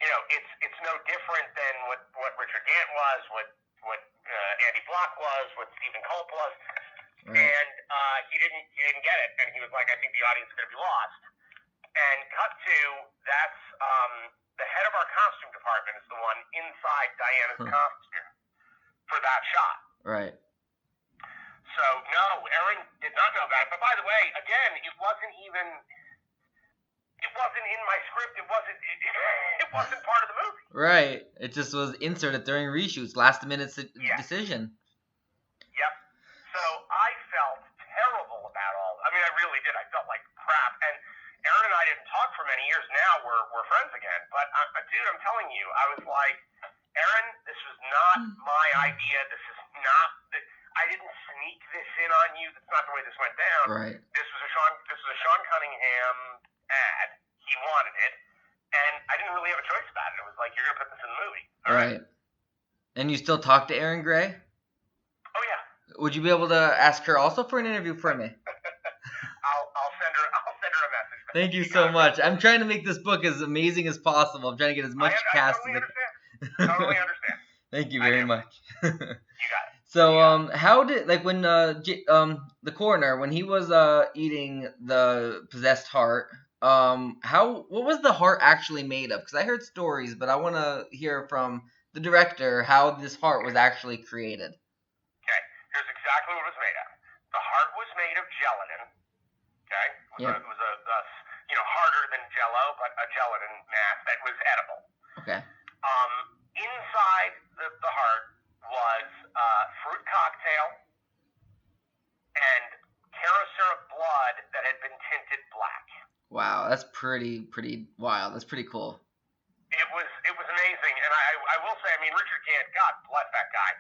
[SPEAKER 2] it's no different than what Richard Gant was, what Andy Block was, what Stephen Culp was. Right. And he didn't get it. And he was like, I think the audience is going to be lost. And cut to, that's the head of our costume department is the one inside Diana's costume for that shot.
[SPEAKER 1] Right.
[SPEAKER 2] So, no, Aaron did not know about it. But by the way, again, it wasn't in my script. It wasn't part of the movie.
[SPEAKER 1] Right. It just was inserted during reshoots, last minute decision.
[SPEAKER 2] Yep. So I felt terrible about all. I really did. I felt like crap. And Aaron and I didn't talk for many years. Now we're friends again. But dude, I'm telling you, I was like, Aaron, this was not my idea. This is not. I didn't sneak this in on you. That's not the way this went down.
[SPEAKER 1] Right.
[SPEAKER 2] This was a Sean Cunningham ad. He wanted it, and I didn't really have a choice about it. It was like, you're gonna put this in the movie. All right.
[SPEAKER 1] And you still talk to Erin Gray?
[SPEAKER 2] Oh yeah.
[SPEAKER 1] Would you be able to ask her also for an interview for me?
[SPEAKER 2] I'll send her a message.
[SPEAKER 1] Thank you so much. I'm trying to make this book as amazing as possible. I'm trying to get as much cast
[SPEAKER 2] I totally understand. Totally understand.
[SPEAKER 1] Thank you very much.
[SPEAKER 2] You got it.
[SPEAKER 1] So, how did when the coroner when he was eating the possessed heart, what was the heart actually made of? Because I heard stories, but I want to hear from the director how this heart was actually created.
[SPEAKER 2] Okay, here's exactly what it was made of. The heart was made of gelatin. Okay, it was a harder than Jello, but a gelatin mass that was edible.
[SPEAKER 1] Okay.
[SPEAKER 2] Inside the heart was fruit cocktail and Caro syrup blood that had been tinted black.
[SPEAKER 1] Wow, that's pretty wild. That's pretty cool.
[SPEAKER 2] It was amazing, and I will say, I mean, Richard Gant, God bless that guy.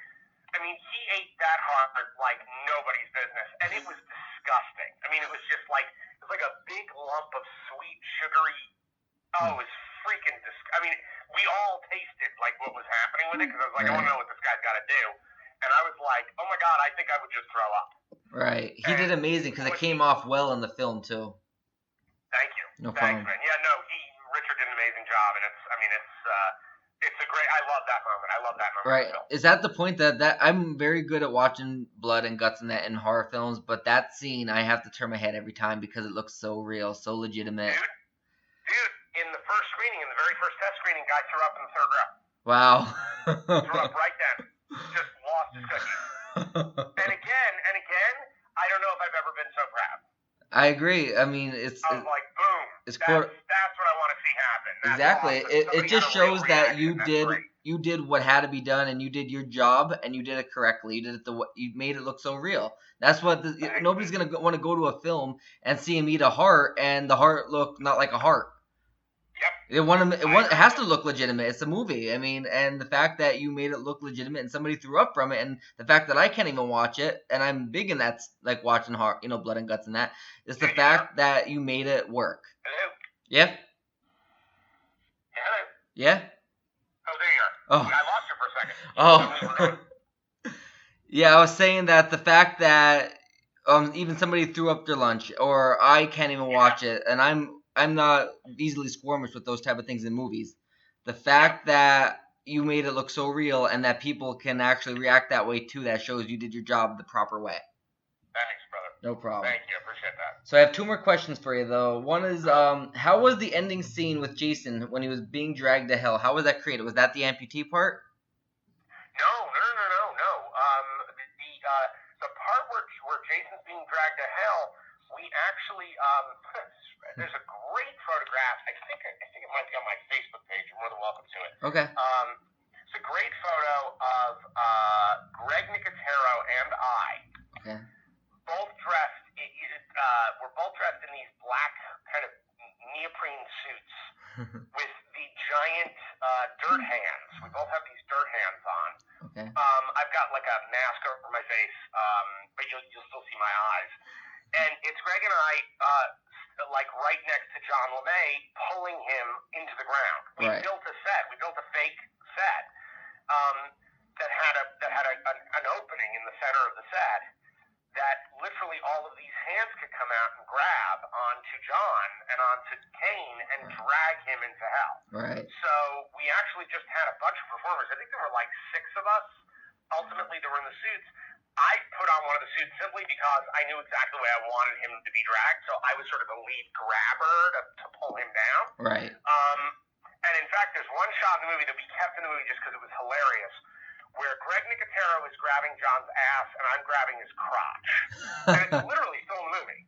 [SPEAKER 2] I mean, he ate that heart like nobody's business, and it was disgusting. I mean, it was like a big lump of sweet, sugary. Oh, it was freaking disgusting. I mean, we all tasted like what was happening with it because I was like, I want to know what this guy's got to do, and I was like, oh my God, I think I would just throw up.
[SPEAKER 1] Right, he did amazing because it came off well in the film too.
[SPEAKER 2] Thank you.
[SPEAKER 1] No problem.
[SPEAKER 2] Thanks, man. Yeah, no, Richard did an amazing job, and it's a great. I love that moment. I love that moment.
[SPEAKER 1] Right. Is that the point that I'm very good at watching blood and guts and that in horror films, but that scene I have to turn my head every time because it looks so real, so legitimate.
[SPEAKER 2] Dude, in the first screening, in the very first test screening, guy threw up in the third row.
[SPEAKER 1] Wow.
[SPEAKER 2] Threw up right then. Just lost his cookies. And again, I don't know if I've ever been so proud.
[SPEAKER 1] I agree. I mean, I was
[SPEAKER 2] like, boom. That's what I want to see happen. That's
[SPEAKER 1] exactly.
[SPEAKER 2] Awesome.
[SPEAKER 1] It just shows that you did what had to be done, and you did your job, and you did it correctly. You made it look so real. That's what nobody's gonna want to go to a film and see him eat a heart, and the heart look not like a heart.
[SPEAKER 2] Yep.
[SPEAKER 1] It has to look legitimate. It's a movie. I mean, and the fact that you made it look legitimate and somebody threw up from it, and the fact that I can't even watch it, and I'm big in that, like watching heart, blood and guts and that, is the fact that you made it work.
[SPEAKER 2] Hello.
[SPEAKER 1] Yeah.
[SPEAKER 2] Hello.
[SPEAKER 1] Yeah.
[SPEAKER 2] Oh, there you are.
[SPEAKER 1] Oh.
[SPEAKER 2] I lost you for a second.
[SPEAKER 1] Oh. Yeah, I was saying that the fact that even somebody threw up their lunch, or I can't even watch it, and I'm not easily squirmish with those type of things in movies. The fact that you made it look so real and that people can actually react that way too, that shows you did your job the proper way.
[SPEAKER 2] Thanks, brother.
[SPEAKER 1] No problem.
[SPEAKER 2] Thank you. I appreciate that.
[SPEAKER 1] So I have 2 more questions for you, though. One is, how was the ending scene with Jason when he was being dragged to hell? How was that created? Was that the amputee part?
[SPEAKER 2] No. The part where Jason's being dragged to hell, we actually there's a great photograph. I think it might be on my Facebook page. You're more than welcome to it.
[SPEAKER 1] Okay.
[SPEAKER 2] It's a great photo of Greg Nicotero and I.
[SPEAKER 1] Okay.
[SPEAKER 2] Both dressed. We're both dressed in these black kind of neoprene suits with the giant dirt hands. We both have these dirt hands on.
[SPEAKER 1] Okay.
[SPEAKER 2] I've got like a mask over my face, but you'll still see my eyes. And it's Greg and I, like right next to John LeMay, pulling him into the ground. We built a set. We built a fake set that had an opening in the center of the set that literally all of these hands could come out and grab onto John and onto Kane and drag him into hell.
[SPEAKER 1] Right.
[SPEAKER 2] So we actually just had a bunch of performers. I think there were like 6 of us. Ultimately, they were in the suits. I put on one of the suits simply because I knew exactly the way I wanted him to be dragged, so I was sort of the lead grabber to pull him down.
[SPEAKER 1] Right.
[SPEAKER 2] And in fact, there's one shot in the movie that we kept in the movie just because it was hilarious, where Greg Nicotero is grabbing John's ass and I'm grabbing his crotch. And it's literally still in the movie.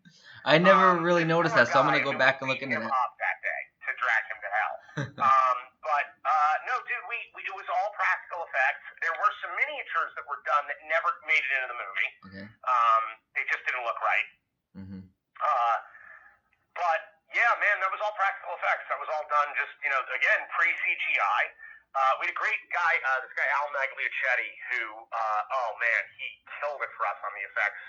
[SPEAKER 1] I never really noticed that, so I'm going to go back and look into that.
[SPEAKER 2] Up that day to drag him to hell. But no, dude, it was all practical effects. There were some miniatures that were done that never made it into the movie.
[SPEAKER 1] Okay.
[SPEAKER 2] They just didn't look right.
[SPEAKER 1] Mm-hmm.
[SPEAKER 2] But yeah, man, that was all practical effects. That was all done just, again, pre-CGI. We had a great guy, this guy Al Magliochetti, who, he killed it for us on the effects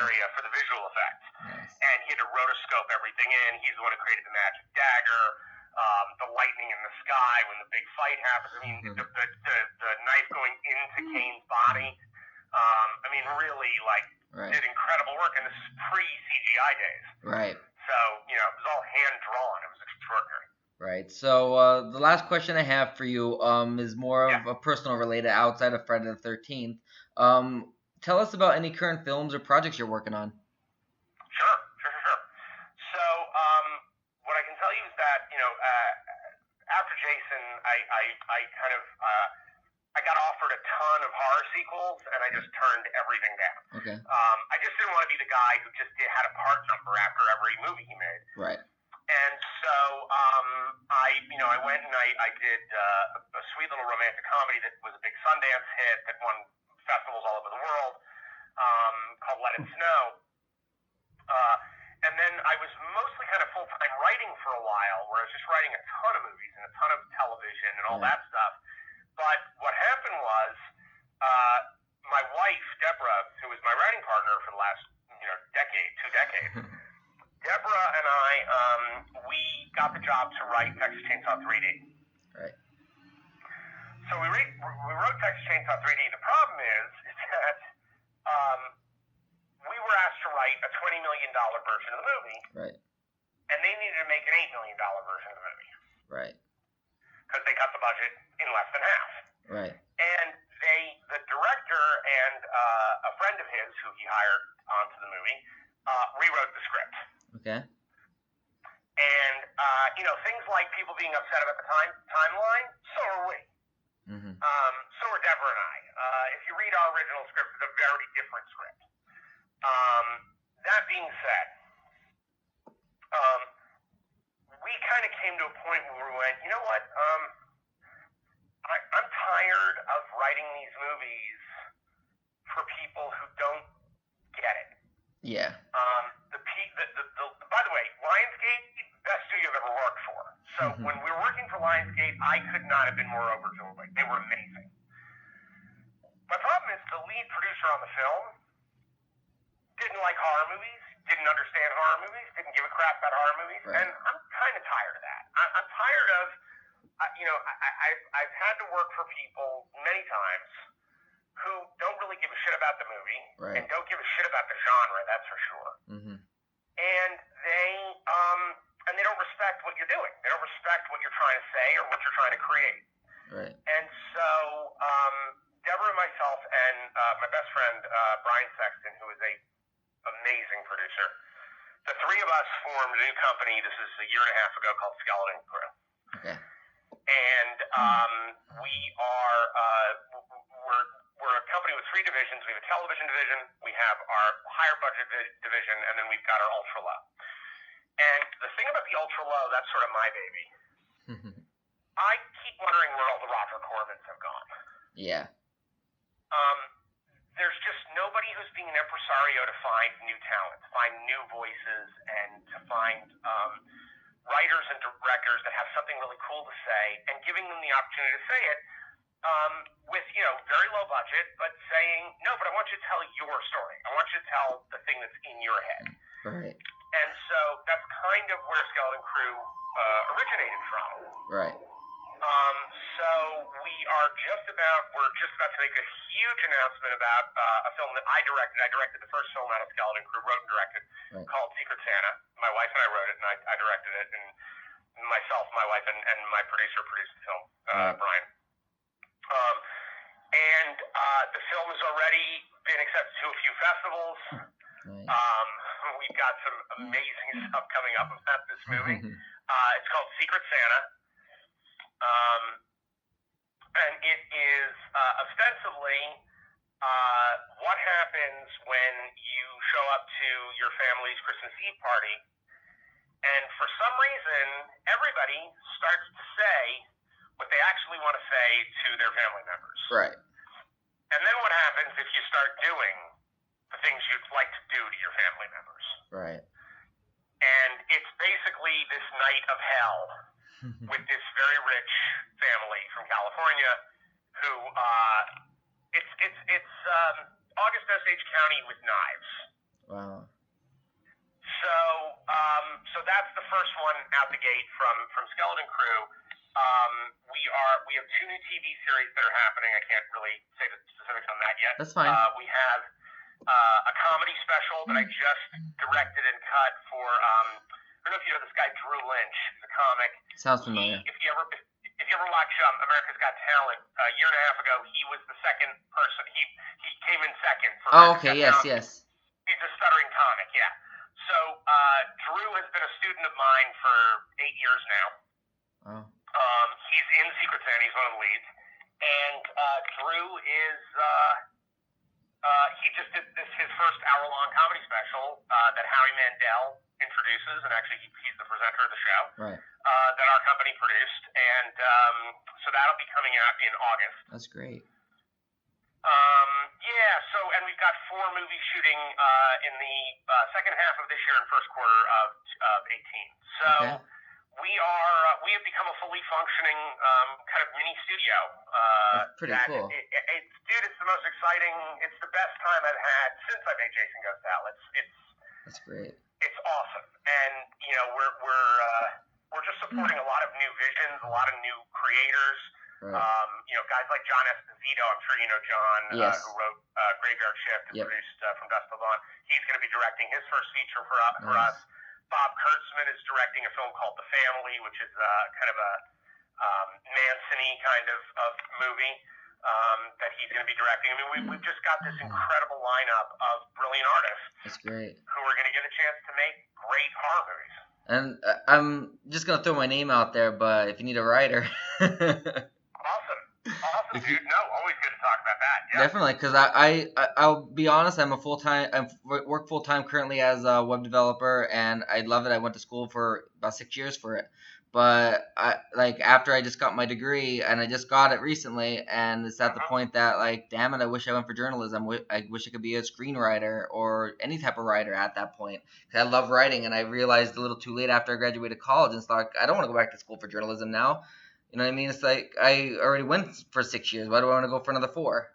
[SPEAKER 2] area for the visual effects.
[SPEAKER 1] Nice.
[SPEAKER 2] And he had to rotoscope everything in. He's the one who created the magic dagger, the lightning in the sky when the big fight happens. I mean, the knife going into Kane's body. Really, did incredible work. And this is pre-CGI days.
[SPEAKER 1] Right.
[SPEAKER 2] So, it was all hand-drawn. It was extraordinary.
[SPEAKER 1] Right. So the last question I have for you is more of a personal related outside of Friday the 13th. Tell us about any current films or projects you're working on.
[SPEAKER 2] Sure. So, what I can tell you is that, after Jason, I kind of, I got offered a ton of horror sequels, and I just turned everything down.
[SPEAKER 1] Okay.
[SPEAKER 2] I just didn't want to be the guy who just had a part number after every movie he made.
[SPEAKER 1] Right.
[SPEAKER 2] And so, I went and I did a sweet little romantic comedy that was a big Sundance hit that won festivals all over the world, called Let It Snow. And then I was mostly kind of full-time writing for a while, where I was just writing a ton of movies and a ton of television and all that stuff. But what happened was, my wife, Deborah, who was my writing partner for the last, 2 decades, Deborah and I, we got the job to write Texas Chainsaw 3D.
[SPEAKER 1] Right.
[SPEAKER 2] So we wrote Texas Chainsaw 3D. The problem is that we were asked to write a $20 million version of the movie.
[SPEAKER 1] Right.
[SPEAKER 2] And they needed to make an $8 million version of the movie.
[SPEAKER 1] Right.
[SPEAKER 2] Because they cut the budget in less than half.
[SPEAKER 1] Right.
[SPEAKER 2] And the director and a friend of his who he hired onto the movie rewrote the script.
[SPEAKER 1] Okay.
[SPEAKER 2] And, things like people being upset about the timeline, so are we.
[SPEAKER 1] Mm-hmm.
[SPEAKER 2] So are Deborah and I. If you read our original script, it's a very different script. That being said, we kind of came to a point where we went, you know what, I'm tired of writing these movies for people who don't get it.
[SPEAKER 1] Yeah.
[SPEAKER 2] By the way, Lionsgate, best studio I've ever worked for. So when we were working for Lionsgate, I could not have been more overjoyed. They were amazing. My problem is the lead producer on the film didn't like horror movies, didn't understand horror movies, didn't give a crap about horror movies, and I'm kind of tired of that. I'm tired of, I've had to work for people many times who don't really give a shit about the movie and don't give a shit about the genre, that's for sure.
[SPEAKER 1] Mm-hmm.
[SPEAKER 2] And they don't respect what you're doing. They don't respect what you're trying to say or what you're trying to create.
[SPEAKER 1] Right.
[SPEAKER 2] And so, Deborah and myself and my best friend, Brian Sexton, who is a amazing producer, the three of us formed a new company. This is a year and a half ago, called Skeleton Crew.
[SPEAKER 1] Okay.
[SPEAKER 2] And we are we're a company with 3 divisions. We have a television division, we have our higher budget division, and then we've got our ultra low. And the thing about the ultra low, that's sort of my baby. I keep wondering where all the Roger Corbins have gone.
[SPEAKER 1] Yeah.
[SPEAKER 2] There's just nobody who's being an impresario to find new talent, to find new voices, and to find writers and directors that have something really cool to say, and giving them the opportunity to say it with, very low budget, but saying, no, but I want you to tell your story. I want you to tell the thing that's in your head.
[SPEAKER 1] Right.
[SPEAKER 2] And so that's kind of where Skeleton Crew originated from.
[SPEAKER 1] Right.
[SPEAKER 2] So we're just about to make a huge announcement about a film that I directed. I directed the first film out of Skeleton Crew, wrote and directed, called Secret Santa. My wife and I wrote it, and I directed it, and myself, my wife, and my producer produced the film, Brian. And the film has already been accepted to a few festivals. We've got some amazing stuff coming up about this movie. It's called Secret Santa. And it is ostensibly what happens when you show up to your family's Christmas Eve party, and for some reason, everybody starts to say what they actually want to say to their family members.
[SPEAKER 1] Right.
[SPEAKER 2] And then what happens if you start doing the things you'd like to do to your family members?
[SPEAKER 1] Right.
[SPEAKER 2] And it's basically this night of hell with this very rich family from California who it's August Osage County with knives.
[SPEAKER 1] Wow.
[SPEAKER 2] So that's the first one out the gate from Skeleton Crew. We have 2 new TV series that are happening. I can't really say the specifics on that yet.
[SPEAKER 1] That's fine.
[SPEAKER 2] We have a comedy special that I just directed and cut for I don't know if you know this guy Drew Lynch. He's a comic.
[SPEAKER 1] Sounds familiar.
[SPEAKER 2] If you you ever watch America's Got Talent? A year and a half ago, he was the second person. He came in second for
[SPEAKER 1] Oh,
[SPEAKER 2] America's
[SPEAKER 1] okay,
[SPEAKER 2] Got
[SPEAKER 1] yes,
[SPEAKER 2] Talent.
[SPEAKER 1] yes.
[SPEAKER 2] He's a stuttering comic, yeah. So Drew has been a student of mine for 8 years now.
[SPEAKER 1] Oh.
[SPEAKER 2] He's in Secret Santa. He's one of the leads. And Drew is he just did his first hour-long comedy special that Howie Mandel introduces, and actually he's the presenter of the show.
[SPEAKER 1] Right.
[SPEAKER 2] That our company produced, and so that'll be coming out in August.
[SPEAKER 1] That's great.
[SPEAKER 2] Yeah, so, and we've got 4 movies shooting in the second half of this year and first quarter of 18. So
[SPEAKER 1] Okay.
[SPEAKER 2] we have become a fully functioning kind of mini studio.
[SPEAKER 1] That's pretty cool.
[SPEAKER 2] Dude, it's the most exciting. It's the best time I've had since I made Jason Goes to Hell.
[SPEAKER 1] That's great.
[SPEAKER 2] It's awesome, and you know we're just supporting a lot of new visions, a lot of new creators.
[SPEAKER 1] Right.
[SPEAKER 2] You know, guys like John Esposito. I'm sure you know John,
[SPEAKER 1] Yes.
[SPEAKER 2] who wrote Graveyard Shift and
[SPEAKER 1] Yep.
[SPEAKER 2] produced From Dusk Till Dawn. He's going to be directing his first feature for
[SPEAKER 1] Nice.
[SPEAKER 2] us. Bob Kurtzman is directing a film called The Family, which is kind of a Manson-y kind of movie that he's going to be directing. I mean, we've just got this incredible lineup of brilliant artists.
[SPEAKER 1] That's great.
[SPEAKER 2] Who are going to get a chance to make great horror movies.
[SPEAKER 1] And I'm just gonna throw my name out there, but if you need a writer.
[SPEAKER 2] Awesome, dude. No, always good to talk about that. Yeah.
[SPEAKER 1] Definitely, because I'll be honest, I work full time currently as a web developer, and I love it. I went to school for about 6 years for it, but after I just got my degree, and I just got it recently, and it's at the point that damn it, I wish I went for journalism. I wish I could be a screenwriter or any type of writer at that point. 'Cause I love writing, and I realized a little too late after I graduated college, and it's like I don't want to go back to school for journalism now. You know what I mean? It's like I already went for 6 years. Why do I want to go for another 4?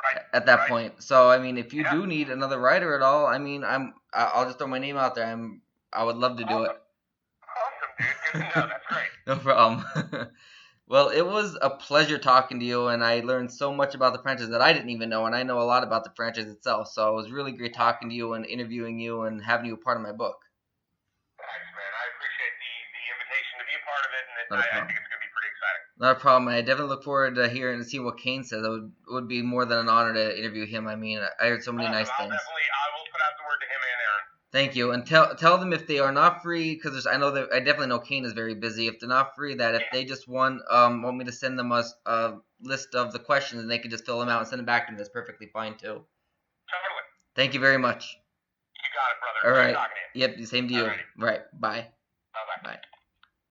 [SPEAKER 2] Right.
[SPEAKER 1] At that point. So I mean, if you do need another writer at all, I mean, I'll just throw my name out there. I would love to do it.
[SPEAKER 2] Awesome, dude. Good to know. That's great.
[SPEAKER 1] No problem. Well, it was a pleasure talking to you, and I learned so much about the franchise that I didn't even know, and I know a lot about the franchise itself. So it was really great talking to you and interviewing you and having you a part of my book.
[SPEAKER 2] Thanks, man. I appreciate the invitation to be a part of it, and I think it's going to be pretty exciting.
[SPEAKER 1] Not a problem. I definitely look forward to hearing and seeing what Kane says. It would be more than an honor to interview him. I mean, I heard so many nice things.
[SPEAKER 2] I will put out the word to him and Aaron.
[SPEAKER 1] Thank you, and tell them if they are not free, because I definitely know Kane is very busy. If they're not free, that if they just want me to send them a list of the questions, and they can just fill them out and send them back to me, that's perfectly fine too.
[SPEAKER 2] Totally.
[SPEAKER 1] Thank you very much.
[SPEAKER 2] You got it, brother.
[SPEAKER 1] All right.
[SPEAKER 2] Nice talking to you.
[SPEAKER 1] Yep. Same to you.
[SPEAKER 2] Alrighty.
[SPEAKER 1] Right. Bye.
[SPEAKER 2] Bye-bye.
[SPEAKER 1] Bye.